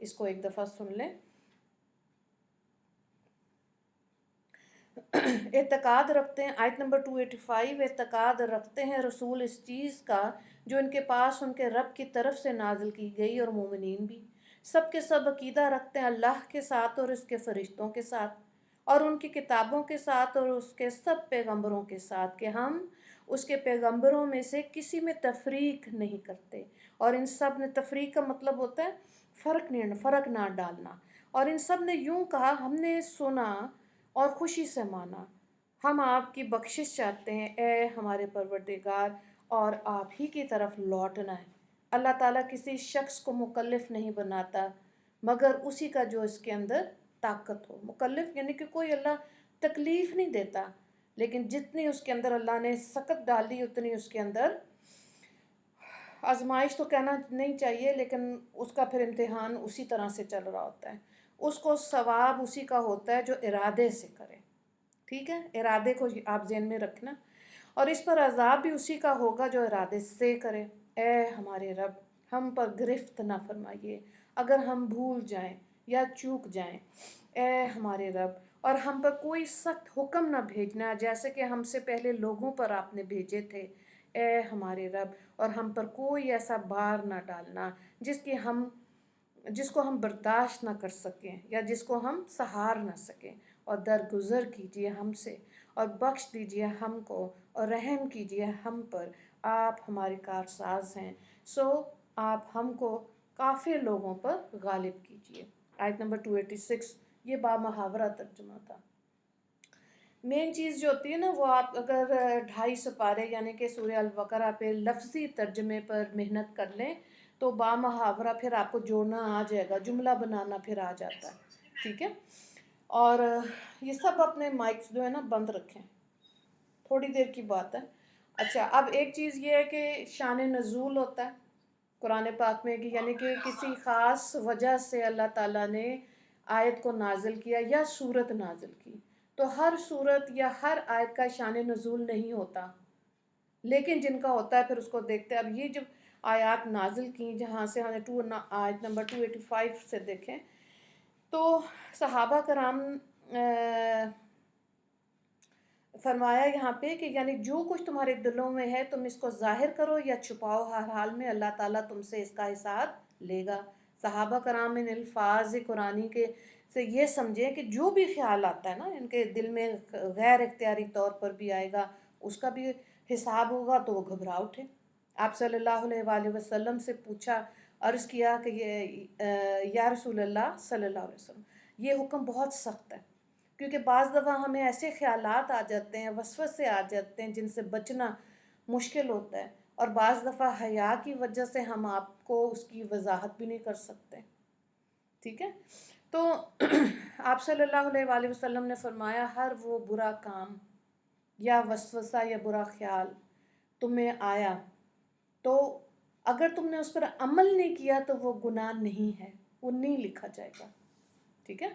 اس کو ایک دفعہ سن لیں۔ اعتقاد رکھتے ہیں، آیت نمبر 285، اعتقاد رکھتے ہیں رسول اس چیز کا جو ان کے پاس ان کے رب کی طرف سے نازل کی گئی، اور مومنین بھی سب کے سب عقیدہ رکھتے ہیں اللہ کے ساتھ اور اس کے فرشتوں کے ساتھ اور ان کی کتابوں کے ساتھ اور اس کے سب پیغمبروں کے ساتھ کہ ہم اس کے پیغمبروں میں سے کسی میں تفریق نہیں کرتے، اور ان سب نے، تفریق کا مطلب ہوتا ہے فرق نہ ڈالنا، اور ان سب نے یوں کہا ہم نے سنا اور خوشی سے مانا، ہم آپ کی بخشش چاہتے ہیں اے ہمارے پروردگار، اور آپ ہی کی طرف لوٹنا ہے۔ اللہ تعالیٰ کسی شخص کو مکلف نہیں بناتا مگر اسی کا جو اس کے اندر طاقت ہو۔ مکلف یعنی کہ کوئی اللہ تکلیف نہیں دیتا، لیکن جتنی اس کے اندر اللہ نے سخت ڈالی اتنی اس کے اندر آزمائش تو کہنا نہیں چاہیے، لیکن اس کا پھر امتحان اسی طرح سے چل رہا ہوتا ہے، اس کو ثواب اسی کا ہوتا ہے جو ارادے سے کرے، ٹھیک ہے، ارادے کو آپ ذہن میں رکھنا، اور اس پر عذاب بھی اسی کا ہوگا جو ارادے سے کرے۔ اے ہمارے رب ہم پر گرفت نہ فرمائیے اگر ہم بھول جائیں یا چوک جائیں، اے ہمارے رب، اور ہم پر کوئی سخت حکم نہ بھیجنا جیسے کہ ہم سے پہلے لوگوں پر آپ نے بھیجے تھے، اے ہمارے رب، اور ہم پر کوئی ایسا بار نہ ڈالنا جس کو ہم برداشت نہ کر سکیں یا جس کو ہم سہار نہ سکیں، اور درگزر کیجیے ہم سے اور بخش دیجیے ہم کو اور رحم کیجیے ہم پر، آپ ہمارے کارساز ہیں، سو آپ ہم کو کافر لوگوں پر غالب کیجیے۔ آیت نمبر 286، یہ بامحاورہ ترجمہ تھا۔ مین چیز جو ہوتی ہے نا، وہ آپ اگر 2.5 سپارے یعنی کہ سورہ البقرہ پہ لفظی ترجمے پر محنت کر لیں تو بامحاورہ پھر آپ کو جوڑنا آ جائے گا، جملہ بنانا پھر آ جاتا ہے، ٹھیک ہے۔ اور یہ سب اپنے مائکس جو ہے نا بند رکھیں، تھوڑی دیر کی بات ہے۔ اچھا، اب ایک چیز یہ ہے کہ شان نزول ہوتا ہے قرآن پاک میں، کہ یعنی کہ کسی خاص وجہ سے اللہ تعالیٰ نے آیت کو نازل کیا یا سورت نازل کی، تو ہر سورت یا ہر آیت کا شان نزول نہیں ہوتا، لیکن جن کا ہوتا ہے پھر اس کو دیکھتے ہیں۔ اب یہ جب آیات نازل کی جہاں سے ہمیں آیت نمبر 285 سے دیکھیں تو صحابہ کرام فرمایا یہاں پہ کہ یعنی جو کچھ تمہارے دلوں میں ہے تم اس کو ظاہر کرو یا چھپاؤ، ہر حال میں اللہ تعالیٰ تم سے اس کا حساب لے گا۔ صحابہ کرام ان الفاظ قرآنی کے سے یہ سمجھیں کہ جو بھی خیال آتا ہے نا ان کے دل میں غیر اختیاری طور پر بھی آئے گا، اس کا بھی حساب ہوگا، تو وہ گھبرا اٹھے۔ آپ صلی اللہ علیہ وآلہ وسلم سے پوچھا، عرض کیا کہ یا رسول اللہ صلی اللہ علیہ وسلم، یہ حکم بہت سخت ہے، کیونکہ بعض دفعہ ہمیں ایسے خیالات آ جاتے ہیں، وسوسے آ جاتے ہیں جن سے بچنا مشکل ہوتا ہے، اور بعض دفعہ حیا کی وجہ سے ہم آپ کو اس کی وضاحت بھی نہیں کر سکتے، ٹھیک ہے۔ تو آپ صلی اللہ علیہ وآلہ وسلم نے فرمایا ہر وہ برا کام یا وسوسہ یا برا خیال تمہیں آیا تو اگر تم نے اس پر عمل نہیں کیا تو وہ گناہ نہیں ہے، وہ نہیں لکھا جائے گا، ٹھیک ہے۔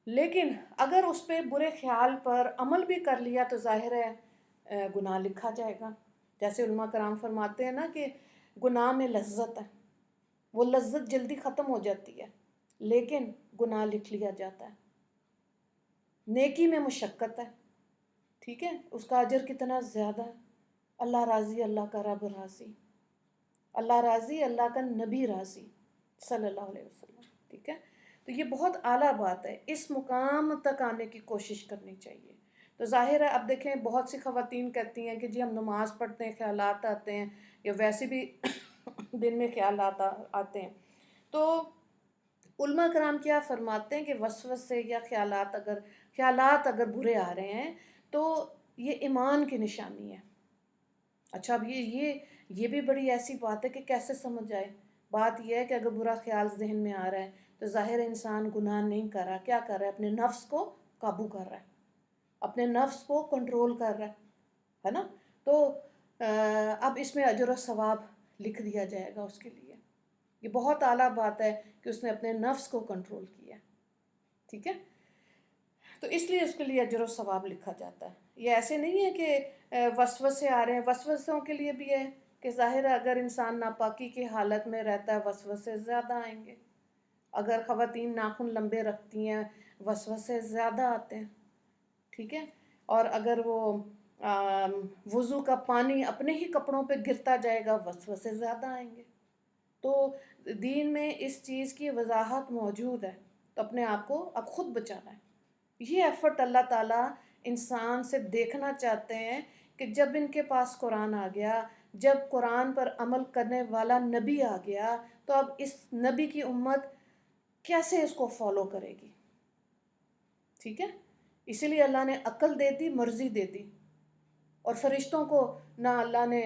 لیکن اگر اس پہ برے خیال پر عمل بھی کر لیا تو ظاہر ہے گناہ لکھا جائے گا۔ جیسے علماء کرام فرماتے ہیں نا کہ گناہ میں لذت ہے، وہ لذت جلدی ختم ہو جاتی ہے لیکن گناہ لکھ لیا جاتا ہے۔ نیکی میں مشقت ہے، ٹھیک ہے، اس کا اجر کتنا زیادہ ہے، اللہ راضی، اللہ کا رب راضی، اللہ راضی، اللہ کا نبی راضی صلی اللہ علیہ وسلم، ٹھیک ہے۔ تو یہ بہت اعلیٰ بات ہے، اس مقام تک آنے کی کوشش کرنی چاہیے۔ تو ظاہر ہے اب دیکھیں بہت سی خواتین کہتی ہیں کہ جی ہم نماز پڑھتے ہیں خیالات آتے ہیں، یا ویسے بھی دن میں خیالات آتے ہیں، تو علماء کرام کیا فرماتے ہیں کہ وسوسے یا خیالات اگر برے آ رہے ہیں تو یہ ایمان کی نشانی ہے۔ اچھا، اب یہ بھی بڑی ایسی بات ہے کہ کیسے سمجھ آئے۔ بات یہ ہے کہ اگر برا خیال ذہن میں آ رہا ہے تو ظاہر انسان گناہ نہیں کر رہا، کیا کر رہا ہے؟ اپنے نفس کو قابو کر رہا ہے، اپنے نفس کو کنٹرول کر رہا ہے نا۔ تو اب اس میں اجر و ثواب لکھ دیا جائے گا اس کے لیے۔ یہ بہت اعلیٰ بات ہے کہ اس نے اپنے نفس کو کنٹرول کیا، ٹھیک ہے۔ تو اس لیے اس کے لیے اجر و ثواب لکھا جاتا ہے۔ یہ ایسے نہیں ہے کہ وسوسے آ رہے ہیں، وسوسوں کے لیے بھی ہے کہ ظاہر ہے اگر انسان ناپاکی کی حالت میں رہتا ہے وسوسے زیادہ آئیں گے، اگر خواتین ناخن لمبے رکھتی ہیں وسوسے زیادہ آتے ہیں، ٹھیک ہے. اور اگر وہ وضو کا پانی اپنے ہی کپڑوں پہ گرتا جائے گا وسوسے زیادہ آئیں گے. تو دین میں اس چیز کی وضاحت موجود ہے، تو اپنے آپ کو اب خود بچانا ہے. یہ ایفرٹ اللہ تعالیٰ انسان سے دیکھنا چاہتے ہیں کہ جب ان کے پاس قرآن آ گیا، جب قرآن پر عمل کرنے والا نبی آ گیا، تو اب اس نبی کی امت کیسے اس کو فالو کرے گی. ٹھیک ہے، اسی لیے اللہ نے عقل دے دی، مرضی دے دی. اور فرشتوں کو نہ اللہ نے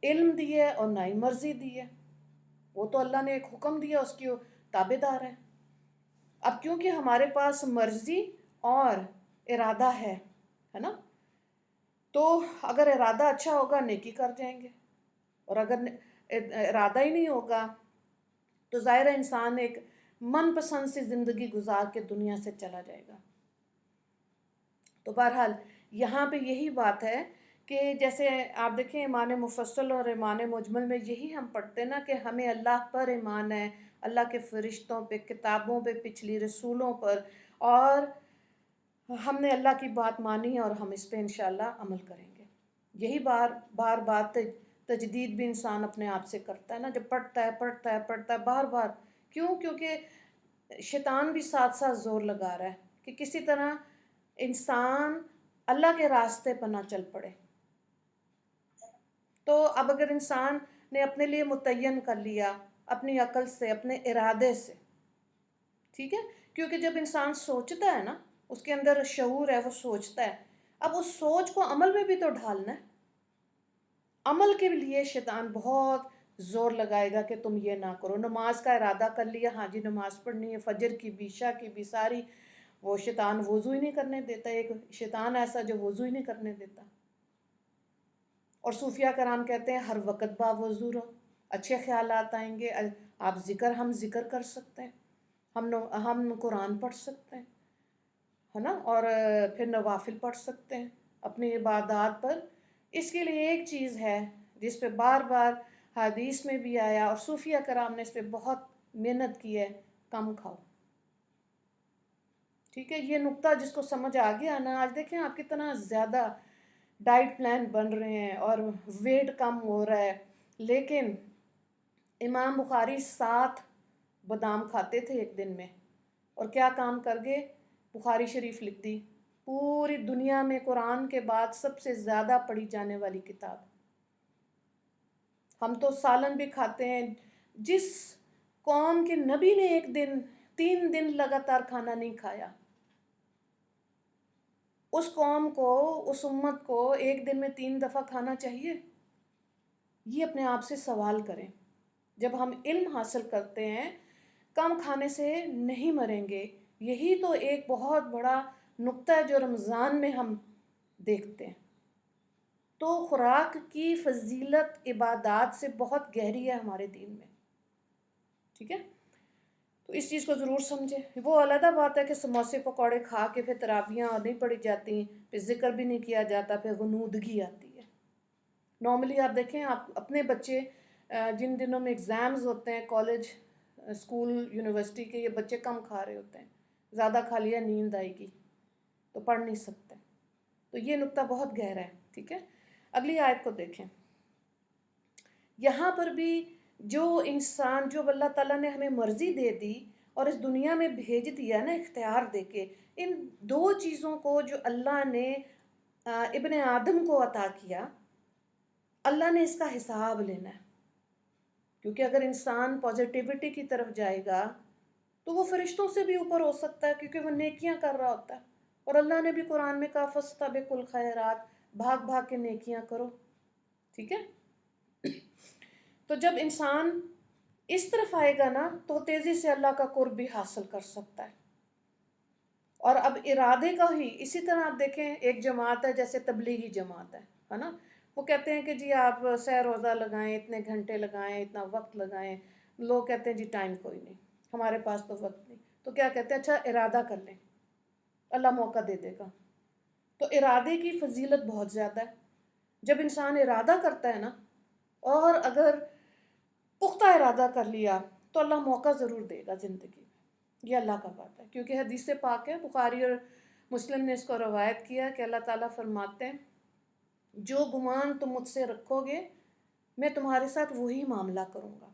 علم دی ہے اور نہ ہی مرضی دی ہے. وہ تو اللہ نے ایک حکم دیا، اس کی تابع دار ہے. اب کیونکہ ہمارے پاس مرضی اور ارادہ ہے نا، تو اگر ارادہ اچھا ہوگا نیکی کر جائیں گے، اور اگر ارادہ ہی نہیں ہوگا تو ظاہر ہے انسان ایک من پسند سی زندگی گزار کے دنیا سے چلا جائے گا. تو بہرحال یہاں پہ یہی بات ہے کہ جیسے آپ دیکھیں ایمان مفصل اور ایمان مجمل میں یہی ہم پڑھتے ہیں نا کہ ہمیں اللہ پر ایمان ہے، اللہ کے فرشتوں پہ، کتابوں پہ، پچھلی رسولوں پر، اور ہم نے اللہ کی بات مانی اور ہم اس پہ انشاءاللہ عمل کریں گے. یہی بار بات تجدید بھی انسان اپنے آپ سے کرتا ہے نا، جب پڑھتا ہے بار بار. کیوں؟ کیونکہ شیطان بھی ساتھ ساتھ زور لگا رہا ہے کہ کسی طرح انسان اللہ کے راستے پر نہ چل پڑے. تو اب اگر انسان نے اپنے لیے متعین کر لیا اپنی عقل سے، اپنے ارادے سے، ٹھیک ہے، کیونکہ جب انسان سوچتا ہے نا، اس کے اندر شعور ہے، وہ سوچتا ہے. اب اس سوچ کو عمل میں بھی تو ڈھالنا ہے. عمل کے لیے شیطان بہت زور لگائے گا کہ تم یہ نہ کرو. نماز کا ارادہ کر لیا، ہاں جی نماز پڑھنی ہے، فجر کی بھی، عشاء کی بھی، ساری، وہ شیطان وضو ہی نہیں کرنے دیتا. ایک شیطان ایسا جو وضو ہی نہیں کرنے دیتا. اور صوفیہ کرام کہتے ہیں ہر وقت با وضو رہو، اچھے خیالات آئیں گے. آپ ہم ذکر کر سکتے ہیں، ہم قرآن پڑھ سکتے ہیں، ہے نا، اور پھر نوافل پڑھ سکتے ہیں اپنی عبادات پر. اس کے لیے ایک چیز ہے جس پہ بار بار حدیث میں بھی آیا اور صوفیہ کرام نے اس پہ بہت محنت کی ہے، کم کھاؤ. ٹھیک ہے، یہ نقطہ جس کو سمجھ آ گیا نا، آج دیکھیں آپ کتنا زیادہ ڈائٹ پلان بن رہے ہیں اور ویٹ کم ہو رہا ہے. لیکن امام بخاری 7 بادام کھاتے تھے ایک دن میں، اور کیا کام کر گئے، بخاری شریف لکھ دی. پوری دنیا میں قرآن کے بعد سب سے زیادہ پڑھی جانے والی کتاب. ہم تو سالن بھی کھاتے ہیں. جس قوم کے نبی نے 3 دن لگاتار کھانا نہیں کھایا، اس قوم کو، اس امت کو ایک دن میں 3 دفعہ کھانا چاہیے؟ یہ اپنے آپ سے سوال کریں. جب ہم علم حاصل کرتے ہیں کم کھانے سے نہیں مریں گے. یہی تو ایک بہت بڑا نقطہ ہے جو رمضان میں ہم دیکھتے ہیں. تو خوراک کی فضیلت عبادات سے بہت گہری ہے ہمارے دین میں. ٹھیک ہے، تو اس چیز کو ضرور سمجھیں. وہ علیحدہ بات ہے کہ سموسے پکوڑے کھا کے پھر تراویحاں نہیں پڑھی جاتی، پھر ذکر بھی نہیں کیا جاتا، پھر غنودگی آتی ہے. نارملی آپ دیکھیں، آپ اپنے بچے جن دنوں میں ایگزامز ہوتے ہیں کالج، اسکول، یونیورسٹی کے، یہ بچے کم کھا رہے ہوتے ہیں. زیادہ کھا لیا نیند آئے گی تو پڑھ نہیں سکتے. تو یہ نقطہ بہت گہرا ہے. ٹھیک ہے، اگلی آیت کو دیکھیں. یہاں پر بھی جو انسان، جو اللہ تعالیٰ نے ہمیں مرضی دے دی اور اس دنیا میں بھیج دیا نا اختیار دے کے، ان 2 چیزوں کو جو اللہ نے ابن آدم کو عطا کیا، اللہ نے اس کا حساب لینا ہے. کیونکہ اگر انسان پازیٹیوٹی کی طرف جائے گا تو وہ فرشتوں سے بھی اوپر ہو سکتا ہے، کیونکہ وہ نیکیاں کر رہا ہوتا ہے. اور اللہ نے بھی قرآن میں کہا فاستبقوا الخیرات، بھاگ بھاگ کے نیکیاں کرو. ٹھیک ہے، تو جب انسان اس طرف آئے گا نا تو تیزی سے اللہ کا قرب بھی حاصل کر سکتا ہے. اور اب ارادے کا ہی اسی طرح آپ دیکھیں، ایک جماعت ہے جیسے تبلیغی جماعت ہے نا، وہ کہتے ہیں کہ جی آپ سہ روزہ لگائیں، اتنے گھنٹے لگائیں، اتنا وقت لگائیں. لوگ کہتے ہیں جی ٹائم کوئی نہیں، ہمارے پاس تو وقت نہیں. تو کیا کہتے ہیں، اچھا ارادہ کر لیں، اللہ موقع دے دے گا. تو ارادے کی فضیلت بہت زیادہ ہے. جب انسان ارادہ کرتا ہے نا، اور اگر پختہ ارادہ کر لیا تو اللہ موقع ضرور دے گا زندگی میں. یہ اللہ کا وعدہ ہے، کیونکہ حدیث پاک ہے، بخاری اور مسلم نے اس کو روایت کیا کہ اللہ تعالیٰ فرماتے ہیں جو گمان تم مجھ سے رکھو گے میں تمہارے ساتھ وہی معاملہ کروں گا.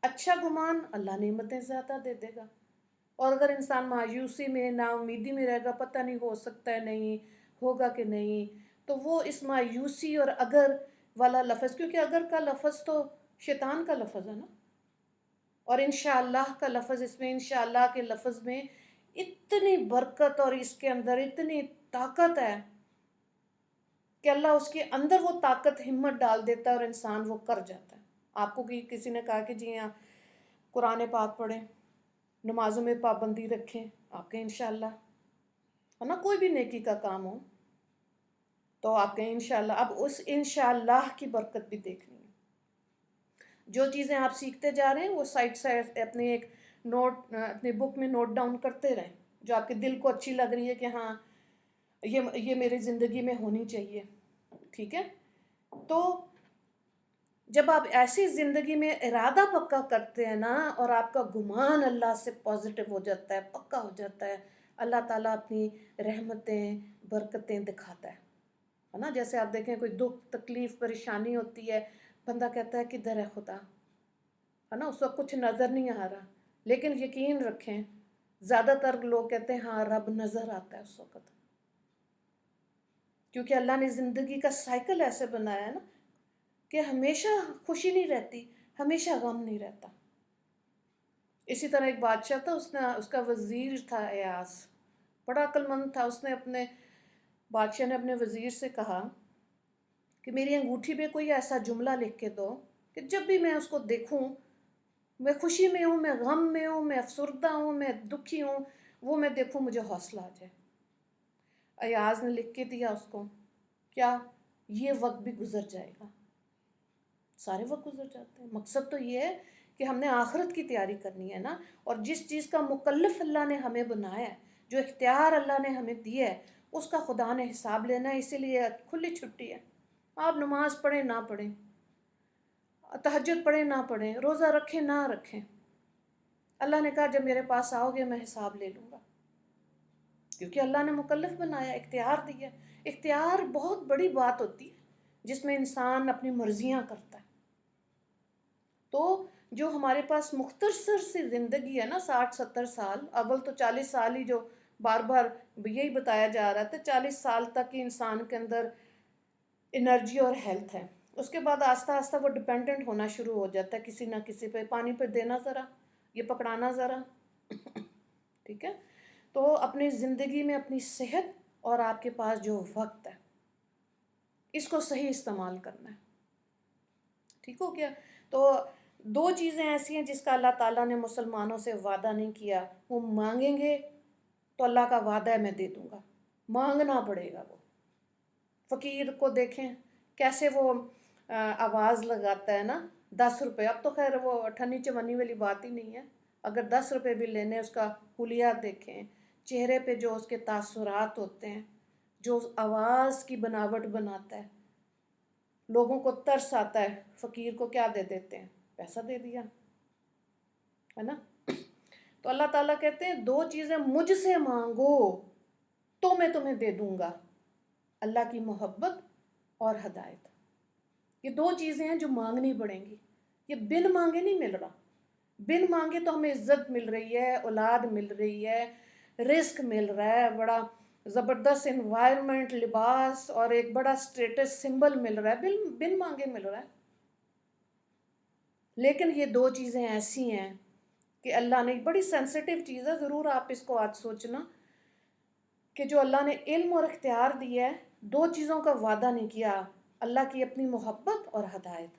اچھا گمان اللہ نعمتیں زیادہ دے دے گا، اور اگر انسان مایوسی میں نا امیدی میں رہے گا، پتہ نہیں ہو سکتا ہے نہیں ہوگا کہ نہیں، تو وہ اس مایوسی اور اگر والا لفظ، کیونکہ اگر کا لفظ تو شیطان کا لفظ ہے نا، اور انشاءاللہ کا لفظ، اس میں انشاءاللہ کے لفظ میں اتنی برکت اور اس کے اندر اتنی طاقت ہے کہ اللہ اس کے اندر وہ طاقت ہمت ڈال دیتا ہے اور انسان وہ کر جاتا ہے. آپ کو کسی نے کہا کہ جی ہاں قرآن پاک پڑھیں، نمازوں میں پابندی رکھیں، آپ کہیں انشاءاللہ، ہے نا، کوئی بھی نیکی کا کام ہو تو آپ کہیں انشاءاللہ. اب اس انشاءاللہ کی برکت بھی دیکھنی ہے. جو چیزیں آپ سیکھتے جا رہے ہیں وہ سائڈ سائڈ اپنے ایک نوٹ، اپنے بک میں نوٹ ڈاؤن کرتے رہیں، جو آپ کے دل کو اچھی لگ رہی ہے کہ ہاں یہ میری زندگی میں ہونی چاہیے. ٹھیک ہے، تو جب آپ ایسی زندگی میں ارادہ پکا کرتے ہیں نا، اور آپ کا گمان اللہ سے پازیٹیو ہو جاتا ہے، پکا ہو جاتا ہے، اللہ تعالیٰ اپنی رحمتیں برکتیں دکھاتا ہے نا. جیسے آپ دیکھیں کوئی دکھ تکلیف پریشانی ہوتی ہے، بندہ کہتا ہے کدھر ہے خدا، ہے نا، اس وقت کچھ نظر نہیں آ رہا، لیکن یقین رکھیں زیادہ تر لوگ کہتے ہیں ہاں رب نظر آتا ہے اس وقت، کیونکہ اللہ نے زندگی کا سائیکل ایسے بنایا ہے نا کہ ہمیشہ خوشی نہیں رہتی، ہمیشہ غم نہیں رہتا. اسی طرح ایک بادشاہ تھا، اس کا وزیر تھا ایاز، بڑا عقل مند تھا. اس نے بادشاہ نے اپنے وزیر سے کہا کہ میری انگوٹھی پہ کوئی ایسا جملہ لکھ کے دو کہ جب بھی میں اس کو دیکھوں، میں خوشی میں ہوں، میں غم میں ہوں، میں افسردہ ہوں، میں دکھی ہوں، وہ میں دیکھوں مجھے حوصلہ آ جائے. ایاز نے لکھ کے دیا اس کو، کیا یہ وقت بھی گزر جائے گا. سارے وقت گزر جاتے ہیں. مقصد تو یہ ہے کہ ہم نے آخرت کی تیاری کرنی ہے نا، اور جس چیز کا مکلف اللہ نے ہمیں بنایا ہے، جو اختیار اللہ نے ہمیں دیا ہے، اس کا خدا نے حساب لینا ہے. اسی لیے کھلی چھٹی ہے. آپ نماز پڑھیں نہ پڑھیں، تہجد پڑھیں نہ پڑھیں، روزہ رکھیں نہ رکھیں، اللہ نے کہا جب میرے پاس آؤ گے میں حساب لے لوں گا، کیونکہ اللہ نے مکلف بنایا، اختیار دیا. اختیار بہت بڑی بات ہوتی ہے جس میں انسان اپنی مرضیاں کرتا ہے. تو جو ہمارے پاس مختصر سی زندگی ہے نا، 60-70 سال، اول تو 40 سال ہی جو بار بار یہی بتایا جا رہا تھا، 40 سال تک ہی انسان کے اندر انرجی اور ہیلتھ ہے. اس کے بعد آہستہ آہستہ وہ ڈپینڈنٹ ہونا شروع ہو جاتا ہے کسی نہ کسی پہ، پانی پہ دینا ذرا، یہ پکڑانا ذرا. ٹھیک ہے، تو اپنی زندگی میں اپنی صحت اور آپ کے پاس جو وقت ہے اس کو صحیح استعمال کرنا ہے. ٹھیک ہو گیا؟ تو دو چیزیں ایسی ہیں جس کا اللہ تعالیٰ نے مسلمانوں سے وعدہ نہیں کیا. وہ مانگیں گے تو اللہ کا وعدہ ہے میں دے دوں گا، مانگنا پڑے گا. وہ فقیر کو دیکھیں کیسے وہ آواز لگاتا ہے نا، 10 روپے. اب تو خیر وہ اٹھنی چونی والی بات ہی نہیں ہے. اگر 10 روپے بھی لینے، اس کا حلیہ دیکھیں، چہرے پہ جو اس کے تاثرات ہوتے ہیں، جو اس آواز کی بناوٹ بناتا ہے، لوگوں کو ترس آتا ہے. فقیر کو کیا دے دیتے ہیں؟ پیسہ دے دیا، ہے نا. تو اللہ تعالیٰ کہتے ہیں دو چیزیں مجھ سے مانگو تو میں تمہیں دے دوں گا، اللہ کی محبت اور ہدایت. یہ دو چیزیں ہیں جو مانگنی پڑیں گی. یہ بن مانگے نہیں مل رہا. بن مانگے تو ہمیں عزت مل رہی ہے، اولاد مل رہی ہے، رزق مل رہا ہے، بڑا زبردست انوائرمنٹ، لباس اور ایک بڑا سٹیٹس سمبل مل رہا ہے، بن مانگے مل رہا ہے. لیکن یہ دو چیزیں ایسی ہیں کہ اللہ نے، بڑی سینسٹیو چیز ہے، ضرور آپ اس کو آج سوچنا کہ جو اللہ نے علم اور اختیار دیا ہے، دو چیزوں کا وعدہ نہیں کیا، اللہ کی اپنی محبت اور ہدایت.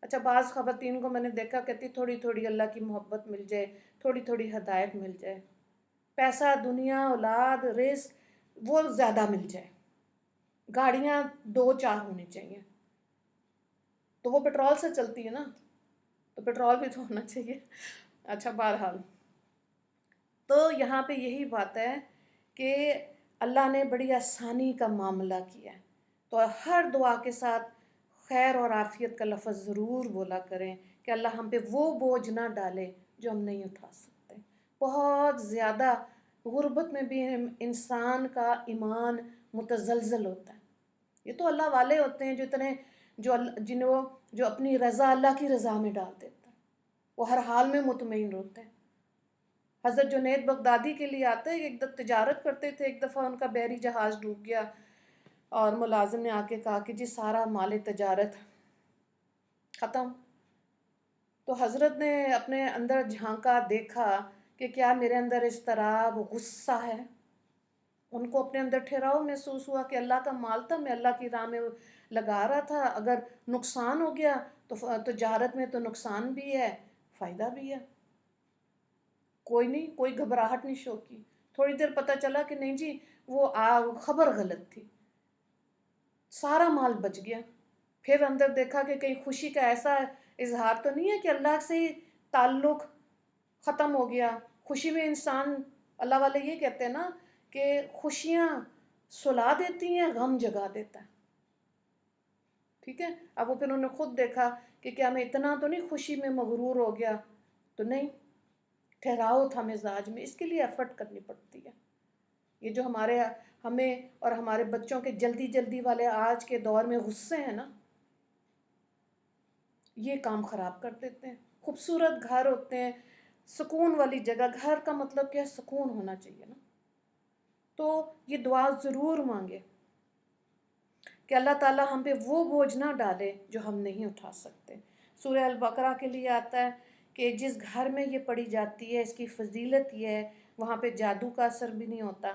اچھا بعض خواتین کو میں نے دیکھا کہتی تھوڑی تھوڑی اللہ کی محبت مل جائے، تھوڑی تھوڑی ہدایت مل جائے، پیسہ، دنیا، اولاد، رزق وہ زیادہ مل جائے، گاڑیاں 2-4 ہونی چاہیے. تو وہ پیٹرول سے چلتی ہے نا، تو پیٹرول بھی تو ہونا چاہیے. اچھا بہرحال تو یہاں پہ یہی بات ہے کہ اللہ نے بڑی آسانی کا معاملہ کیا ہے. تو ہر دعا کے ساتھ خیر اور عافیت کا لفظ ضرور بولا کریں کہ اللہ ہم پہ وہ بوجھ نہ ڈالے جو ہم نہیں اٹھا سکتے، بہت زیادہ غربت میں بھی انسان کا ایمان متزلزل ہوتا ہے. یہ تو اللہ والے ہوتے ہیں جو اپنی رضا اللہ کی رضا میں ڈال دیتا ہے. وہ ہر حال میں مطمئن ہوتے ہیں. حضرت جنید بغدادی کے لیے آتا ہے کہ ایک دفعہ تجارت کرتے تھے، ایک دفعہ ان کا بحری جہاز ڈوب گیا اور ملازم نے آ کے کہا کہ جی سارا مال تجارت ختم. تو حضرت نے اپنے اندر جھانکا، دیکھا کہ کیا میرے اندر اضطراب، غصہ ہے. ان کو اپنے اندر ٹھہراؤ محسوس ہوا کہ اللہ کا مال تھا، میں اللہ کی راہ میں لگا رہا تھا، اگر نقصان ہو گیا تو تجارت میں تو نقصان بھی ہے فائدہ بھی ہے. کوئی نہیں، کوئی گھبراہٹ نہیں شو کی. تھوڑی دیر پتہ چلا کہ نہیں جی وہ خبر غلط تھی، سارا مال بچ گیا. پھر اندر دیکھا کہ کہیں خوشی کا ایسا اظہار تو نہیں ہے کہ اللہ سے ہی تعلق ختم ہو گیا. خوشی میں انسان، اللہ والے یہ کہتے ہیں نا کہ خوشیاں سلا دیتی ہیں، غم جگا دیتا ہے. ٹھیک ہے. اب وہ پھر انہوں نے خود دیکھا کہ کیا میں اتنا تو نہیں خوشی میں مغرور ہو گیا، تو نہیں، ٹھہراؤ تھا مزاج میں. اس کے لیے ایفرٹ کرنی پڑتی ہے. یہ جو ہمیں اور ہمارے بچوں کے جلدی جلدی والے آج کے دور میں غصے ہیں نا، یہ کام خراب کر دیتے ہیں. خوبصورت گھر ہوتے ہیں، سکون والی جگہ. گھر کا مطلب کیا؟ سکون ہونا چاہیے نا. تو یہ دعا ضرور مانگے کہ اللہ تعالیٰ ہم پہ وہ بوجھ نہ ڈالے جو ہم نہیں اٹھا سکتے. سورہ البقرہ کے لیے آتا ہے کہ جس گھر میں یہ پڑھی جاتی ہے، اس کی فضیلت یہ ہے وہاں پہ جادو کا اثر بھی نہیں ہوتا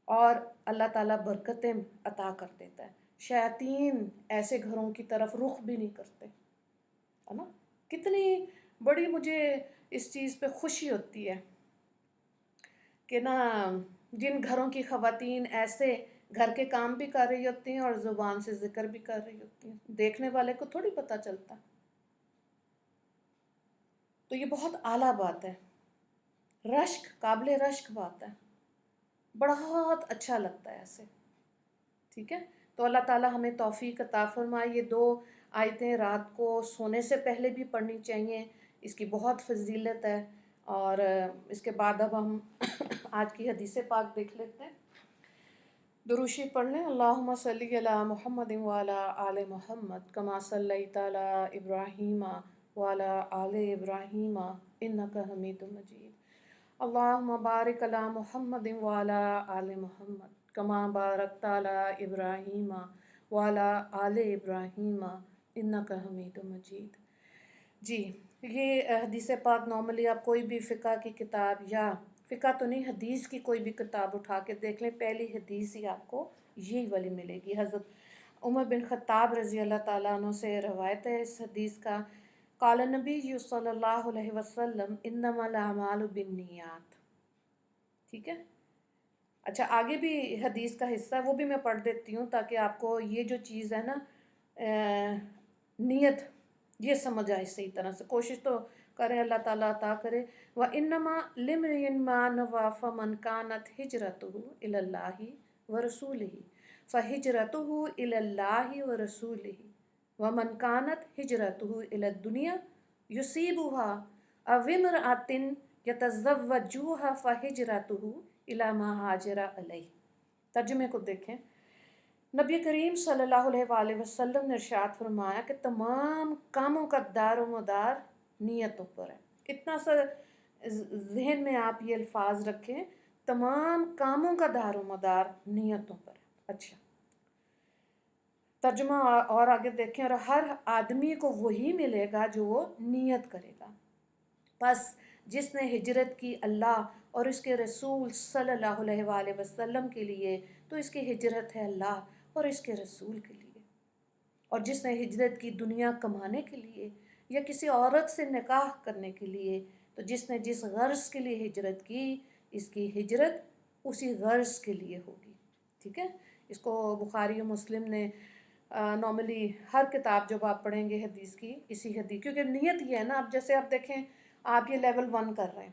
اور اللہ تعالیٰ برکتیں عطا کر دیتا ہے. شیاطین ایسے گھروں کی طرف رخ بھی نہیں کرتے، ہے نا. کتنی بڑی مجھے اس چیز پہ خوشی ہوتی ہے کہ نا جن گھروں کی خواتین ایسے گھر کے کام بھی کر رہی ہوتی ہیں اور زبان سے ذکر بھی کر رہی ہوتی ہیں، دیکھنے والے کو تھوڑی پتہ چلتا. تو یہ بہت اعلیٰ بات ہے، رشک، قابل رشک بات ہے، بہت اچھا لگتا ہے ایسے. ٹھیک ہے. تو اللہ تعالیٰ ہمیں توفیق عطا فرمائے. یہ 2 آیتیں رات کو سونے سے پہلے بھی پڑھنی چاہیے، اس کی بہت فضیلت ہے. اور اس کے بعد اب ہم آج کی حدیث پاک دیکھ لیتے ہیں. درود شریف پڑھ لیں. اللہم صلی علی محمد وعلی آل محمد کما صلیت علی ابراہیم وعلی آل ابراہیم انک حمید مجید. اللہم بارک علی محمد وعلی آل محمد کما بارکت علی ابراہیم وعلی آل ابراہیم انک حمید مجید. جی یہ حدیث پاک نارملی آپ کوئی بھی فقہ کی کتاب، یا فقہ تو نہیں، حدیث کی کوئی بھی کتاب اٹھا کے دیکھ لیں، پہلی حدیث ہی آپ کو یہی والی ملے گی. حضرت عمر بن خطاب رضی اللہ تعالیٰ عنہ سے روایت ہے اس حدیث کا. قال نبی صلی اللہ علیہ وسلم انما الاعمال بالنیات. ٹھیک ہے. اچھا آگے بھی حدیث کا حصہ ہے، وہ بھی میں پڑھ دیتی ہوں تاکہ آپ کو یہ جو چیز ہے نا نیت، یہ سمجھ آئے صحیح طرح سے. کوشش تو کریں، اللہ تعالیٰ عطا کرے. وَإِنَّمَا لِامْرِئٍ مَّا نَوَىٰ فَمَنْ كَانَتْ هِجْرَتُهُ إِلَى اللَّهِ وَرَسُولِهِ فَهِجْرَتُهُ إِلَى اللَّهِ وَرَسُولِهِ وَمَنْ كَانَتْ هِجْرَتُهُ إِلَى الدُّنْيَا يُصِيبُهَا أَوْ امْرَأَةٍ يَتَزَوَّجُهَا فَهِجْرَتُهُ إِلَىٰ مَا هَاجَرَ عَلَيْهِ. ترجمے کو دیکھیں. نبی کریم صلی اللہ علیہ وآلہ وسلم نے ارشاد فرمایا کہ تمام کاموں کا دار و مدار نیتوں پر ہے. اتنا سا ذہن میں آپ یہ الفاظ رکھیں، تمام کاموں کا دار و مدار نیتوں پر ہے. اچھا ترجمہ اور آگے دیکھیں. اور ہر آدمی کو وہی ملے گا جو وہ نیت کرے گا. بس جس نے ہجرت کی اللہ اور اس کے رسول صلی اللہ علیہ وآلہ وسلم کے لیے تو اس کی ہجرت ہے اللہ اور اس کے رسول کے لیے. اور جس نے ہجرت کی دنیا کمانے کے لیے یا کسی عورت سے نکاح کرنے کے لیے، تو جس نے جس غرض کے لیے ہجرت کی، اس کی ہجرت اسی غرض کے لیے ہوگی. ٹھیک ہے. اس کو بخاری و مسلم نے نارملی ہر کتاب جب آپ پڑھیں گے حدیث کی، اسی حدیث، کیونکہ نیت یہ ہے نا. اب جیسے آپ دیکھیں، آپ یہ لیول 1 کر رہے ہیں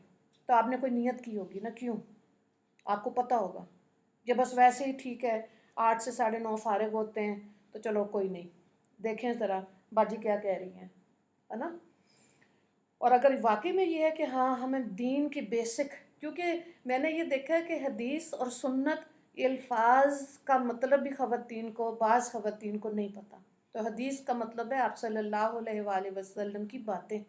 تو آپ نے کوئی نیت کی ہوگی نا. کیوں؟ آپ کو پتہ ہوگا. یا بس ویسے ہی ٹھیک ہے 8 سے 9:30 فارغ ہوتے ہیں تو چلو کوئی نہیں، دیکھیں ذرا باجی کیا کہہ رہی ہیں، ہے نا. اور اگر واقعی میں یہ ہے کہ ہاں ہمیں دین کی بیسک، کیونکہ میں نے یہ دیکھا ہے کہ حدیث اور سنت یہ الفاظ کا مطلب بھی خواتین کو، بعض خواتین کو نہیں پتہ. تو حدیث کا مطلب ہے آپ صلی اللہ علیہ وآلہ وسلم کی باتیں،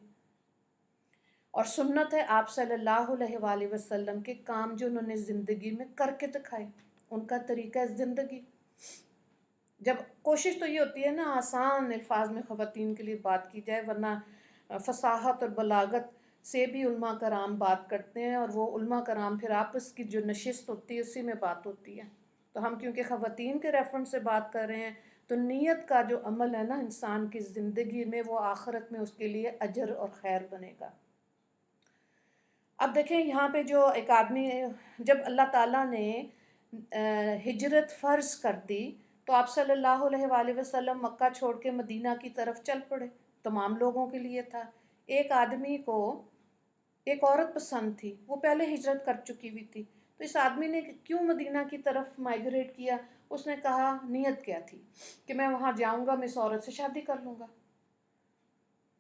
اور سنت ہے آپ صلی اللہ علیہ وآلہ وسلم کے کام جو انہوں نے زندگی میں کر کے دکھائے، ان کا طریقہ زندگی. جب کوشش تو یہ ہوتی ہے نا آسان الفاظ میں خواتین کے لیے بات کی جائے، ورنہ فصاحت اور بلاغت سے بھی علماء کرام بات کرتے ہیں، اور وہ علماء کرام پھر آپس کی جو نشست ہوتی ہے اسی میں بات ہوتی ہے. تو ہم کیونکہ خواتین کے ریفرنس سے بات کر رہے ہیں، تو نیت کا جو عمل ہے نا انسان کی زندگی میں، وہ آخرت میں اس کے لیے اجر اور خیر بنے گا. اب دیکھیں یہاں پہ جو ایک آدمی، جب اللہ تعالیٰ نے ہجرت فرض کر دی تو آپ صلی اللہ علیہ وآلہ وسلم مکہ چھوڑ کے مدینہ کی طرف چل پڑے. تمام لوگوں کے لیے تھا. ایک آدمی کو ایک عورت پسند تھی، وہ پہلے ہجرت کر چکی ہوئی تھی، تو اس آدمی نے کیوں مدینہ کی طرف مائگریٹ کیا؟ اس نے کہا نیت کیا تھی کہ میں وہاں جاؤں گا، میں اس عورت سے شادی کر لوں گا.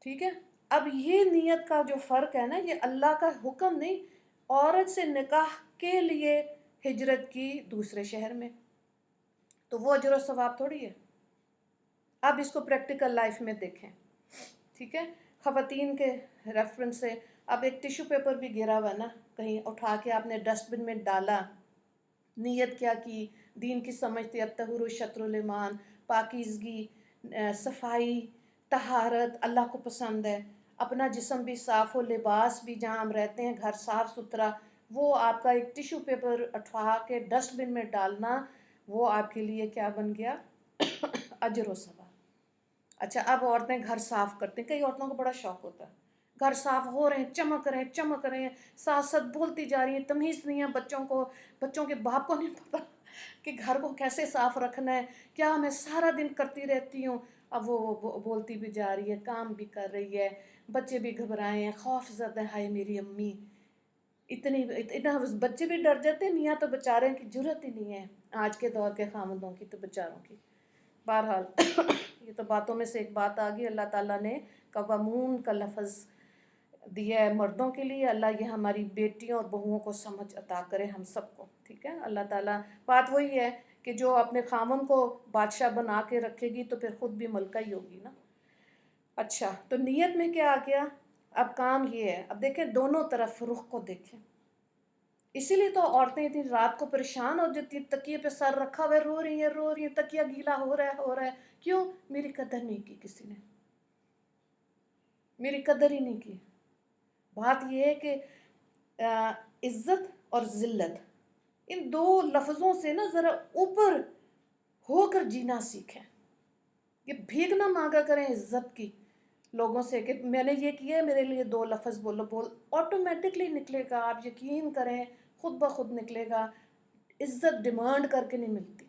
ٹھیک ہے. اب یہ نیت کا جو فرق ہے نا، یہ اللہ کا حکم نہیں، عورت سے نکاح کے لیے ہجرت کی دوسرے شہر میں، تو وہ اجر و ثواب تھوڑی ہے. اب اس کو پریکٹیکل لائف میں دیکھیں. ٹھیک ہے. خواتین کے ریفرنس سے اب ایک ٹیشو پیپر بھی گرا ہوا نا، کہیں اٹھا کے آپ نے ڈسٹ بن میں ڈالا، نیت کیا کی؟ دین کی سمجھتے الطہور شطر الایمان، پاکیزگی، صفائی، طہارت اللہ کو پسند ہے. اپنا جسم بھی صاف ہو، لباس بھی، جہاں ہم رہتے ہیں گھر صاف ستھرا، وہ آپ کا ایک ٹیشو پیپر اٹھا کے ڈسٹ بن میں ڈالنا، وہ آپ کے لیے کیا بن گیا؟ اجر و ثواب. اچھا اب عورتیں گھر صاف کرتے ہیں، کئی عورتوں کو بڑا شوق ہوتا ہے، گھر صاف ہو رہے ہیں، چمک رہے ہیں چمک رہے ہیں، ساتھ ساتھ بولتی جا رہی ہیں، تمیز نہیں ہے بچوں کے باپ کو نہیں پتہ کہ گھر کو کیسے صاف رکھنا ہے، کیا میں سارا دن کرتی رہتی ہوں. اب وہ بولتی بھی جا رہی ہے، کام بھی کر رہی ہے، بچے بھی گھبرائے ہیں، خوف زدہ ہے، ہائے میری امی اتنا. بچے بھی ڈر جاتے ہیں، میاں تو بیچارے کی جرت ہی نہیں ہے آج کے دور کے خامندوں کی، تو بیچاروں کی. بہرحال یہ تو باتوں میں سے ایک بات آ گئی. اللہ تعالیٰ نے قوامون کا لفظ دیا ہے مردوں کے لیے. اللہ یہ ہماری بیٹیوں اور بہوؤں کو سمجھ عطا کرے ہم سب کو. ٹھیک ہے. اللہ تعالیٰ، بات وہی ہے کہ جو اپنے خامن کو بادشاہ بنا کے رکھے گی تو پھر خود بھی ملکہ ہی ہوگی نا. اچھا تو نیت میں کیا آ گیا؟ اب کام یہ ہے، اب دیکھیں دونوں طرف رخ کو دیکھیں. اسی لیے تو عورتیں اتنی رات کو پریشان ہو جاتی ہیں، تکیے پہ سر رکھا ہوا ہے، رو رہی ہیں، تکیہ گیلا ہو رہا ہے. کیوں؟ میری قدر نہیں کی کسی نے، میری قدر ہی نہیں کی. بات یہ ہے کہ عزت اور ذلت، ان دو لفظوں سے نا ذرا اوپر ہو کر جینا سیکھیں. یہ بھیک نہ مانگا کریں عزت کی لوگوں سے کہ میں نے یہ کیا ہے، میرے لیے 2 لفظ بولو. آٹومیٹکلی نکلے گا، آپ یقین کریں خود بخود نکلے گا. عزت ڈیمانڈ کر کے نہیں ملتی.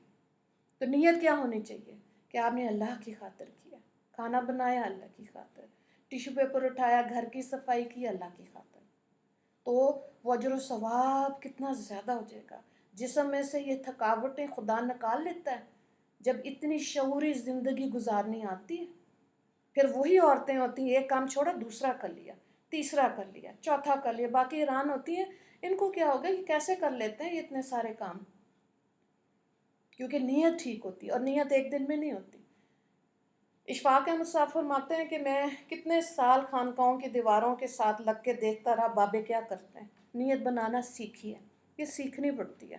تو نیت کیا ہونی چاہیے کہ آپ نے اللہ کی خاطر کیا، کھانا بنایا اللہ کی خاطر، ٹیشو پیپر اٹھایا، گھر کی صفائی کی اللہ کی خاطر. تو وہ اجر و ثواب کتنا زیادہ ہو جائے گا. جسم میں سے یہ تھکاوٹیں خدا نکال لیتا ہے جب اتنی شعوری زندگی گزارنی آتی ہے. پھر وہی عورتیں ہوتی ہیں، ایک کام چھوڑا دوسرا کر لیا، تیسرا کر لیا، چوتھا کر لیا، باقی حیران ہوتی ہیں ان کو کیا ہوگا، یہ کیسے کر لیتے ہیں یہ اتنے سارے کام. کیونکہ نیت ٹھیک ہوتی ہے، اور نیت ایک دن میں نہیں ہوتی. اشفاق احمد صاحب فرماتے ہیں کہ میں کتنے سال خانقاہوں کی دیواروں کے ساتھ لگ کے دیکھتا رہا بابے کیا کرتے ہیں. نیت بنانا سیکھی ہے، یہ سیکھنی پڑتی ہے.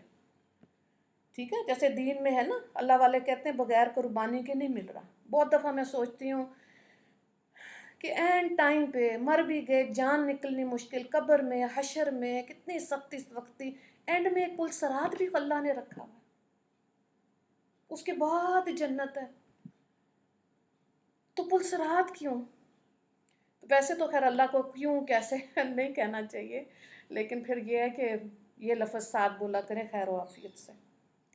ٹھیک ہے. جیسے دین میں ہے نا، اللہ والے کہتے ہیں بغیر قربانی کے نہیں مل رہا. بہت دفعہ میں سوچتی ہوں کہ اینڈ ٹائم پہ مر بھی گئے، جان نکلنی مشکل، قبر میں، حشر میں کتنی سختی سختی، اینڈ میں ایک پل صراط بھی اللہ نے رکھا ہوا ہے، اس کے بعد جنت ہے. تو پل صراط کیوں؟ ویسے تو خیر اللہ کو کیوں کیسے نہیں کہنا چاہیے، لیکن پھر یہ ہے کہ یہ لفظ ساتھ بولا کریں خیر و عافیت سے.